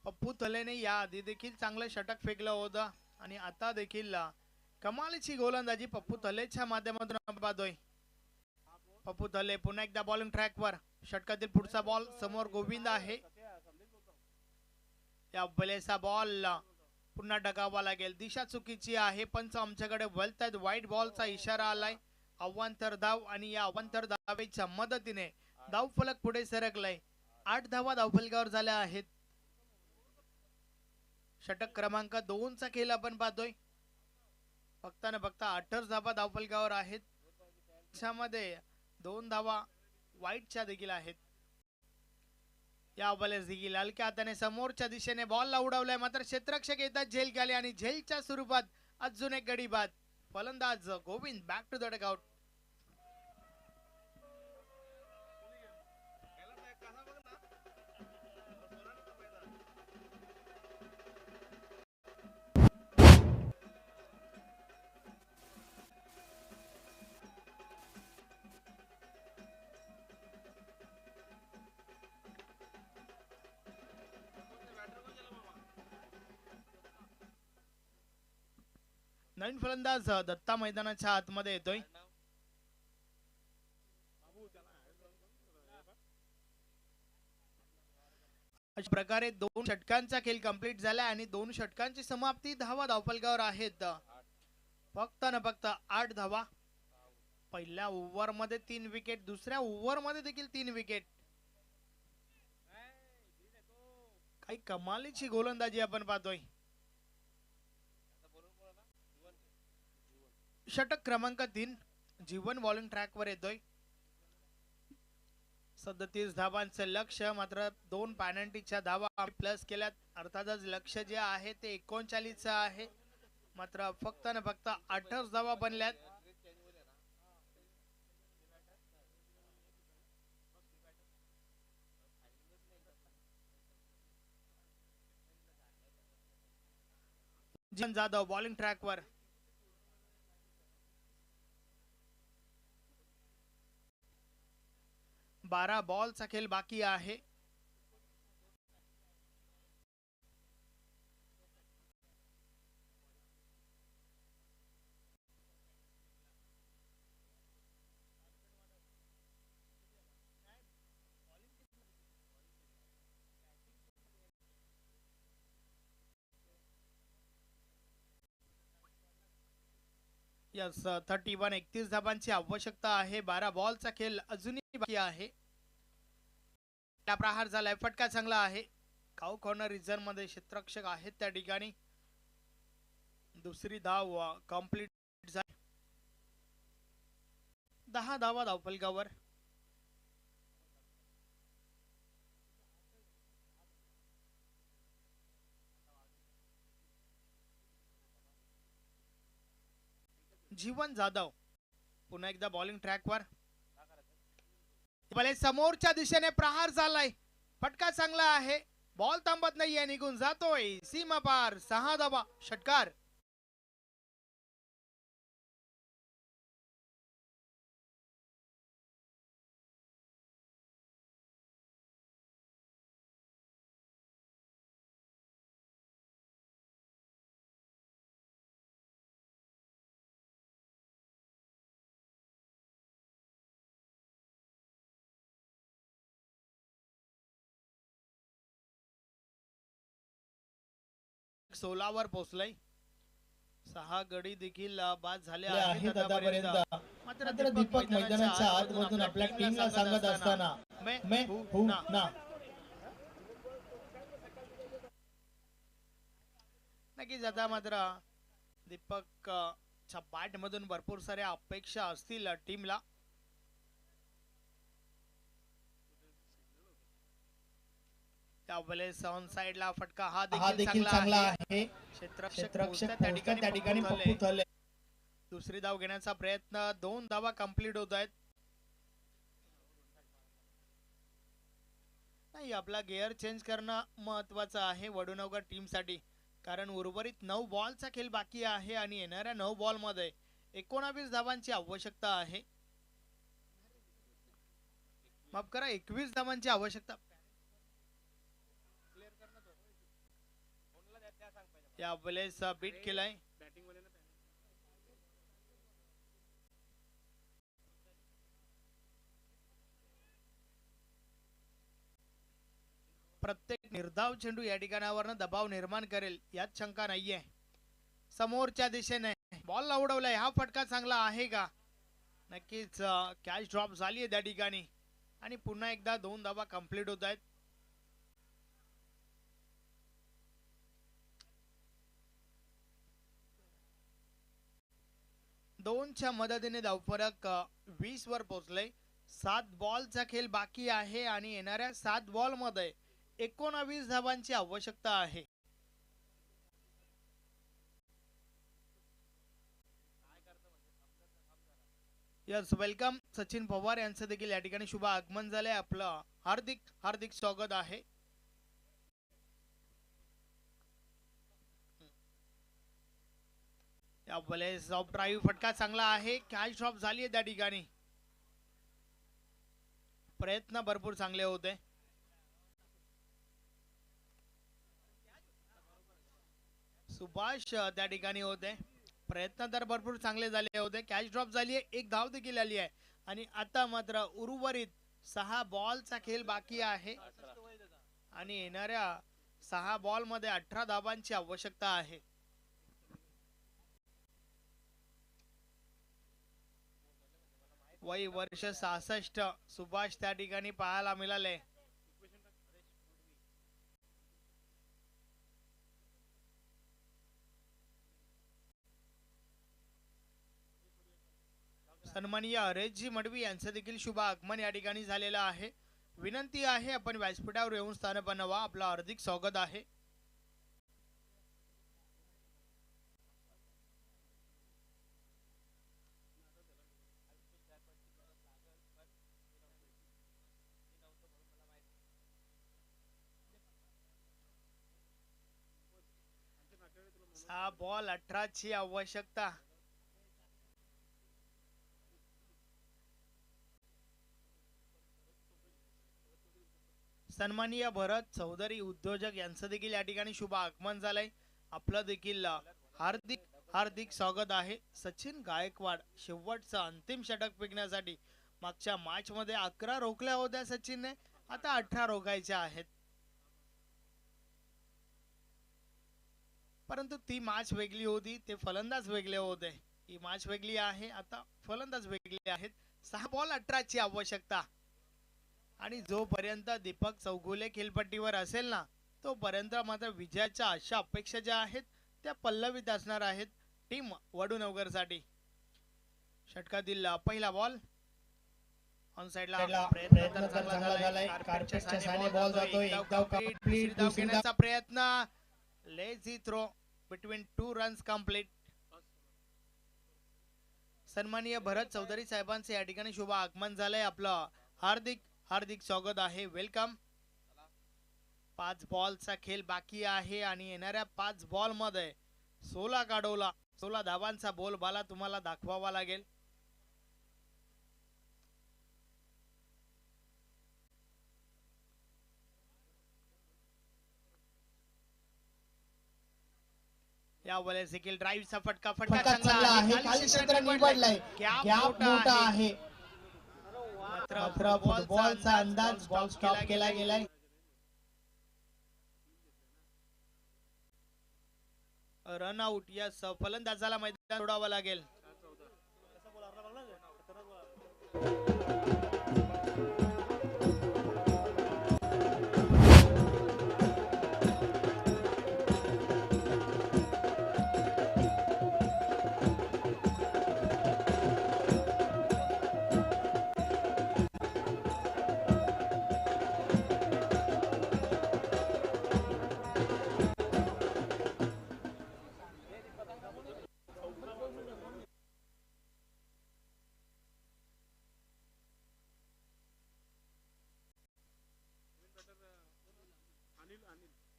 पप्पू तलेने या आधी देखील चांगलं षटक फेकलं होतं आणि आता देखील कमालीची गोलंदाजी पप्पू तलेच्या माध्यमातून पाहतोय. पप्पू तले पुन्हा एकदा बॉलिंग ट्रॅकवर. षटकातील पुढचा बॉल समोर गोविंद आहे. या बलेचा बॉल पुन्हा डगावा लागेल. दिशा चुकीची आहे. पंच आमच्याकडे वळतायत. व्हाईट बॉलचा इशारा आलाय. अवांतर धाव आणि या अवांतर धावेच्या मदतीने धाव फलक पुढे सरकलाय. 8 धावा धावफलकावर झाल्या आहेत. षटक क्रमांक 2 चा खेळ आपण पाहतोय. फक्त न फक्त 8 धावा धावफलकावर आहेत. त्यामध्ये 2 धावा वाईटच्या देखील आहेत. या बॉलर देखील हलक्या हाताने समोरच्या दिशेने बॉलला उडवलाय, मात्र क्षेत्ररक्षक येतात झेल खाली आणि झेलच्या स्वरूपात अजून एक गडी बाद. फलंदाज Govind back to the dugout. नवीन फलंदाज दत्ता मैदानाच्या आतमध्ये येतोय. अशा प्रकारे 2 षटकांचा खेळ कंप्लीट झाला आणि 2 षटकांची समाप्ती धावा धावफलकावर आहेत. फक्त न फक्त 8 धावा. पहिल्या ओव्हर मध्ये 3 विकेट, दुसऱ्या ओव्हर मध्ये देखील 3 विकेट. काही कमालीची गोलंदाजी आपण पाहतोय. षटक क्रमांक 3 जीवन बॉलिंग ट्रॅक वर येतोय. 37 धावांचं लक्ष्य, मात्र 2 पॅनल्टीच्या धावा प्लस केल्यात. अर्थातच लक्ष्य जे आहे ते 39 आहे, मात्र फक्त न फक्त 8 धावा बनल्यात. जीवन जाधव बॉलिंग ट्रॅक वर. 12 बॉलचा खेळ बाकी आहे. यस 31 31 धावांची आवश्यकता आहे. 12 बॉलचा खेळ अजूनही बाकी आहे. प्रहार झालाय, फटका चांगला आहे. काऊ कॉर्नर रिझन मध्ये क्षेत्ररक्षक आहेत त्या ठिकाणी. दुसरी धाव कंप्लीट झाली. 10 धावा धावफलकावर. जीवन जाधव पुन्हा एकदा बॉलिंग ट्रॅक वर. भले समोरच्या दिशेने प्रहार झालाय, फटका चांगला आहे. बॉल थांबत नाहीये, निघून जातोय सीमा पार. 6 धावा षटकार. सोलावर पोहोचलाय. 6 गडी देखील बाद झाले आहेत आतापर्यंत. मात्र दीपक मैदानाच्या आतमधून आपल्या टीमला सांगत असताना मैं हूं ना. नक्कीच आता मात्र दीपक च्या बॅट मधून भरपूर साऱ्या अपेक्षा असतील टीमला. ऑन साइड ला फटका हा देखील चांगला आहे. क्षेत्ररक्षक त्या ठिकाणी पप्पू थले. दुसरी धाव घेण्याचा प्रयत्न. 2 धावा कंप्लीट होत आहेत. नाही, आपला गिअर चेंज करणं महत्वाचं आहे वडुनगर टीम साठी, कारण उर्वरित 9 बॉलचा खेळ बाकी आहे आणि येणाऱ्या 9 बॉल मध्ये 19 धावांची आवश्यकता आहे. माफ करा, 21 धावांची आवश्यकता. या वेळेस बीट केलाय. प्रत्येक निर्धाव चेंडू या ठिकाणावर दबाव निर्माण करेल यात शंका नाहीये. समोरच्या दिशेने बॉल उडवलाय, हा फटका चांगला आहे का? नक्कीच कॅच ड्रॉप झाली त्या ठिकाणी आणि पुन्हा एकदा 2 धावा कंप्लीट होत आहेत. 2च्या मदतीने धावफरक 20 वर पोहोचले. 7 बॉलचा खेळ बाकी आहे आणि येणाऱ्या 7 बॉल मध्ये 19 धावांची आवश्यकता आहे. Yes, welcome. सचिन पवार यांचं देखील या ठिकाणी शुभ आगमन झालंय. आपलं हार्दिक हार्दिक स्वागत आहे. ड्राईव्ह फटका चांगला आहे. कॅच ड्रॉप झाली आहे त्या ठिकाणी. प्रयत्न भरपूर चांगले होते. सुभाष त्या ठिकाणी होते. प्रयत्न तर भरपूर चांगले झाले होते. कॅच ड्रॉप झाली आहे. एक धाव देखील आली आहे आणि आता मात्र उर्वरित 6 बॉलचा खेळ बाकी आहे आणि येणाऱ्या 6 बॉल मध्ये 18 धावांची आवश्यकता आहे. वय वर्ष 66 सुभाष त्या ठिकाणी पाहायला मिळाले. सन्माननीय हरेशजी मडवी यांचं देखील शुभ आगमन या ठिकाणी झालेलं आहे. विनंती आहे आपण व्यासपीठावर येऊन स्थान बनवा. आपलं हार्दिक स्वागत आहे. सहा बॉल 18 ची आवश्यकता. सन्माननीय भरत चौधरी उद्योजक यांचं देखील या ठिकाणी शुभ आगमन झालंय. आपलं देखील हार्दिक हार्दिक स्वागत आहे. सचिन गायकवाड शेवटचं अंतिम षटक फेकण्यासाठी मागच्या मॅच मध्ये 11 रोखल्या होत्या सचिनने. आता 18 रोखायच्या आहेत. परंतु ती मॅच वेगळी होती. ते फलंदाज वेगळे होते. ही मॅच वेगळी आहे. आता फलंदाज वेगळे आहेत. 6 बॉल 18 ची आवश्यकता आणि जोपर्यंत दीपक चौगुले खेळपट्टीवर असेल ना तोपर्यंत मात्र विजयाच्या अशा अपेक्षा ज्या आहेत त्या पल्लवित असणार आहेत टीम वडूनगर साठी. षटकातील पहिला बॉल ऑन साइडला प्रयत्न चांगला झालाय. कार्पेटच्या साने बॉल जातोय. एक धाव कंप्लीट. धाव घेण्याचा प्रयत्न. Lazy throw between 2 runs complete. सन्माननीय भरत चौधरी साहेबांचे या ठिकाणी शुभ आगमन झालंय. आपलं हार्दिक हार्दिक स्वागत आहे. वेलकम. 5 बॉलचा खेळ बाकी आहे आणि येणाऱ्या 5 बॉल मध्ये 16 काढवला. 16 धावांचा बोलबाला तुम्हाला दाखवावा लागेल. या वेळेस देखील ड्राईव्हचा फटका चांगला आहे. खाली क्षेत्र निवडलाय. गॅप मोठा आहे. मात्र बॉलचा अंदाज बॉल स्टॉप केला गेलाय. Run out. या फलंदाजाला मैदान सोडावं लागेल.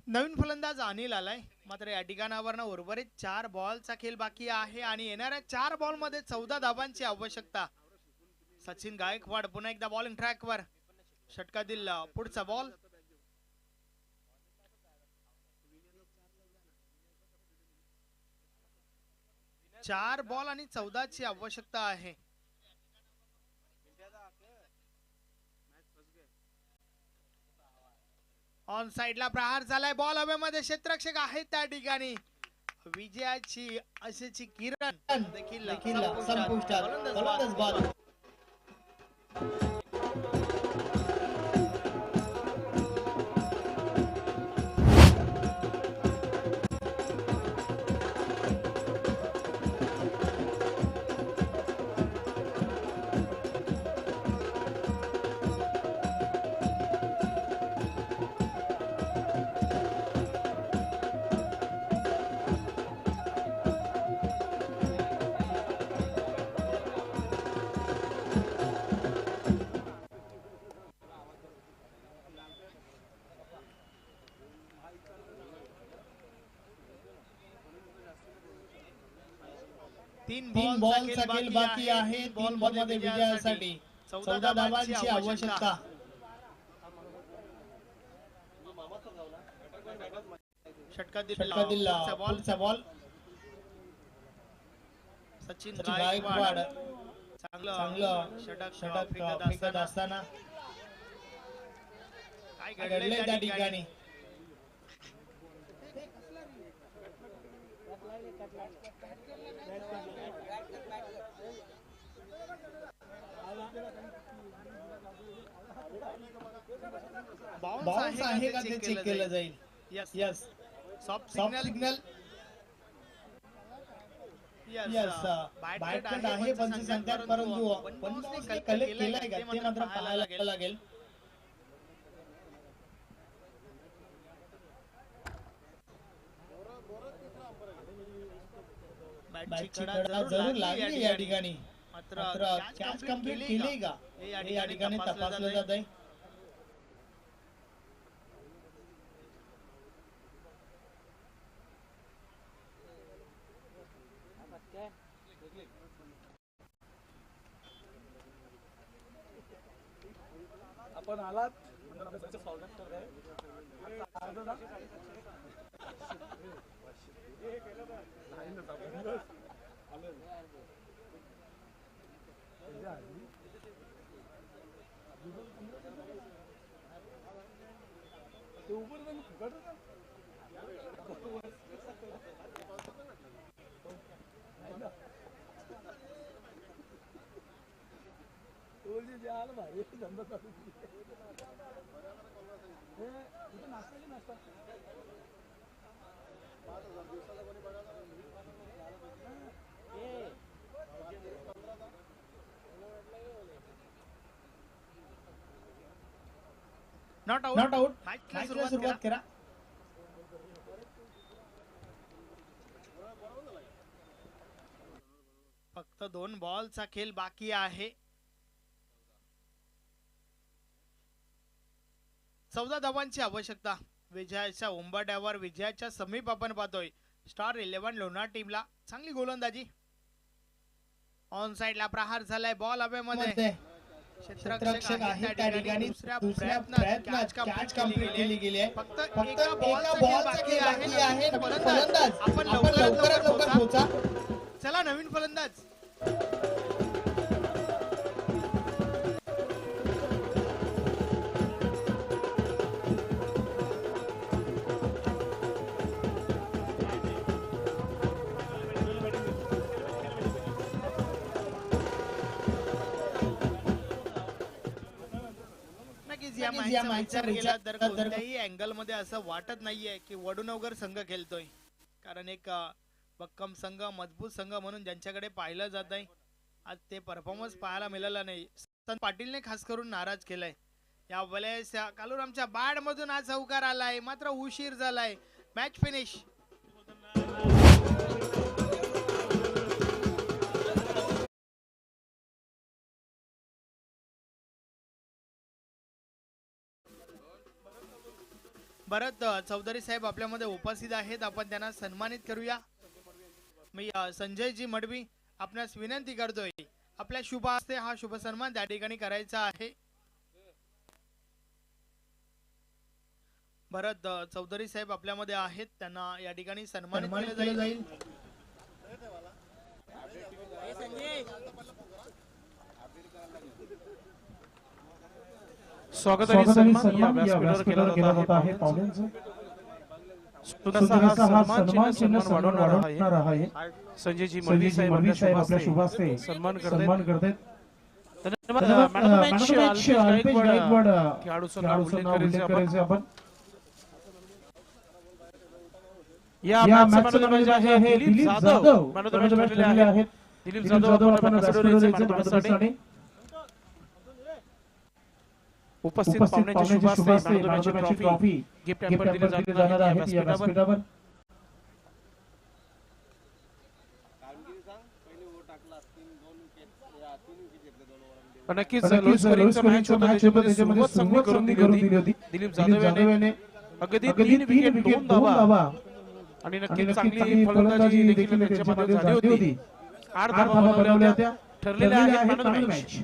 नवीन फलंदाज अनिल आलाय. मात्र या ठिकाणावर उर्वरित 4 बॉलचा खेळ बाकी आहे आणि येणाऱ्या 4 बॉल मध्ये 14 धावांची आवश्यकता. सचिन गायकवाड पुन्हा एकदा बॉलिंग ट्रॅक वर. षटकातील पुढचा बॉल. चार बॉल आणि 14 ची आवश्यकता आहे. ऑन साइडला प्रहार झालाय. बॉल हवेमध्ये. क्षेत्ररक्षक आहेत त्या ठिकाणी. विजयाची अशीची किरण देखील संपुष्टात. फलंदाज बॉल. तीन तीन बॉलचा बॉलचा खेळ बाकी आहे. 3 बॉलमध्ये विजयासाठी 14 धावांची आवश्यकता. षटका षटका दिला. पुढचा बॉल सचिन गायकवाड चांगलं षटक फेकत असताना काय घडले त्या ठिकाणी. बाउन्स आहे का ते चेक केलं जाईल. Yes soft soft signal. Yes bat cut आहे पंच सांगतात, परंतु पण कलेक्ट केलाय का ते मात्र पाहायला लागेल. बॅटची कडा जरूर लागली या ठिकाणी. मात्र कॅच कंप्लीट केली का हे या ठिकाणी तपासलं जात आहे. आपण आलात नॉट नॉट आउट. मॅचला सुरुवात करा. फक्त 2 बॉलचा खेळ बाकी आहे. 14 धावांची आवश्यकता. विजयाच्या उंबरठ्यावर विजयाच्या समीप आपण पाहतोय. स्टार 11 लोणार टीमला चांगली गोलंदाजी. ऑन साइडला प्रहार झालाय. बॉल हवेमध्ये. क्षेत्ररक्षक आहे त्या ठिकाणी. दुसऱ्या प्रयत्नात कॅच कंप्लीट केली गेली आहे. फक्त एका बॉलचा खेळ बाकी आहे. फलंदाज आपण लवकरात लवकर पोहोचा. चला नवीन फलंदाज. या मॅचचा विचार केला तर कोणत्याही अँगल मध्ये असं वाटत नाहीये की वडूनगर संघ खेळतोय. कारण एक भक्कम संघ, मजबूत संघ म्हणून ज्यांच्याकडे पाहिलं जात आहे, आज ते परफॉर्मन्स पाहायला मिळाला नाही. संत पाटीलने खास करून नाराज केलाय. या वेळेस कालुरामच्या बॅट मधून आज चौकार आलाय, मात्र उशीर झालाय. Match finish. भरत चौधरी साहेब आपल्यामध्ये उपस्थित आहेत. आपण त्यांना सन्मानित करूया. मी संजयजी मडवी आपणास विनंती करतोय, आपल्या शुभ हस्ते हा शुभ सन्मान त्या ठिकाणी करायचा आहे. भरत चौधरी साहेब आपल्यामध्ये आहेत, त्यांना या ठिकाणी सन्मानित केलं जाईल. स्वागत आणि सन्मान या व्यासपीठावर केला जात आहे. सुंदरसा हा सन्मान चिन्ह वाढवणार आहे. संजयजी मडवी साहेब आपल्या शुभास्ते सन्मान करतात. धन्यवाद. मॅच गायकवाड खेळाडूचा उल्लेख करायचे आपण. या मॅचचा मॅनेजर आहे Dilip Jadhav. Man of the match ठरलेले आहेत. दिलीप जाधव आपण व्यासपीठावर उपस्थित पाहुण्यांच्या शुभास्ते मॅच ट्रॉफी गिफ्ट हॅम्पर दिली जाणार आहे या व्यासपीठावर. नक्कीच लुईस करिंगचा मॅच होता, त्याच्यामध्ये सुरुवात चांगली करून दिली होती दिलीप जाधव याने. अगदी 3 विकेट 2 धावा आणि नक्कीच चांगली फलंदाजी देखील त्याच्यामध्ये झाली होती. 8 8 धावा बनवल्या होत्या ठरलेल्या आहेत man of the match.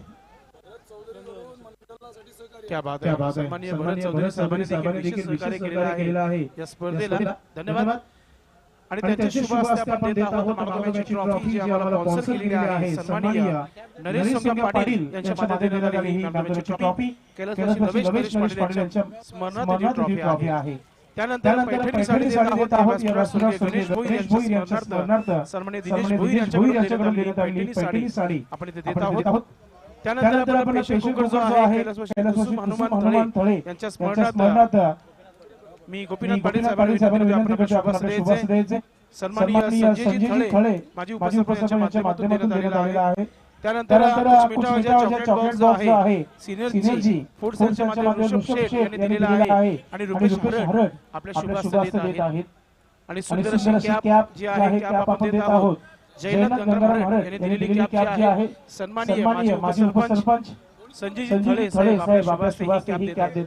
क्या बात आहे. सन्माननीय भरत चौधरी साहेबांनी देखील सहकार्य केलेलं आहे या स्पर्धेला. धन्यवाद. आणि त्यांचे शुभ हस्ते आपण देत आहोत मानवमेची ट्रॉफी जी आम्हाला स्पॉन्सर केलेली आहे. सन्माननीय नरेश संगा पाटील यांच्या माध्यमातून आलेली ही मानवमेची ट्रॉफी कैलासवासी नरेश पाटील यांच्या स्मरणार्थ ही ट्रॉफी आहे. त्यानंतर पैठणी साडी देत आहोत या गणेश भोईर यांच्या स्मरणार्थ सन्माननीय दिनेश भोईर यांच्याकडून देण्यात आलेली पैठणी साडी आपण इथे देत आहोत. त्यानंतर आपण पेशवे कुकर जो आहे कैलासवासी हनुमान थळे यांच्या स्मरणार्थ मी गोपीनाथ पाटील साहेबांना विनंती करतो आपल्या शुभ हस्ते द्यायचे. सन्माननीय संजयजी थळे माजी उपसरपंच यांच्या माध्यमातून देण्यात आलेला आहे. त्यानंतर कुछ मिठावजा चॉकलेट बॉक्स जो आहे सिनर्जी फूड यांच्या माध्यमातून ऋषभ शेठ यांनी दिलेला आहे आणि रुपेश हरड आपल्या शुभ हस्ते देत आहेत. आणि सुंदर अशी कॅप जी आहे कॅप आपण देत आहोत. जयनाथ गंगाराम हरड यांनी दिलेली कॅप जी आहे सन्माननीय माजी उपसरपंच संजयजी थळे साहेब आपल्या शुभ हस्ते ही कॅप देत आहेत.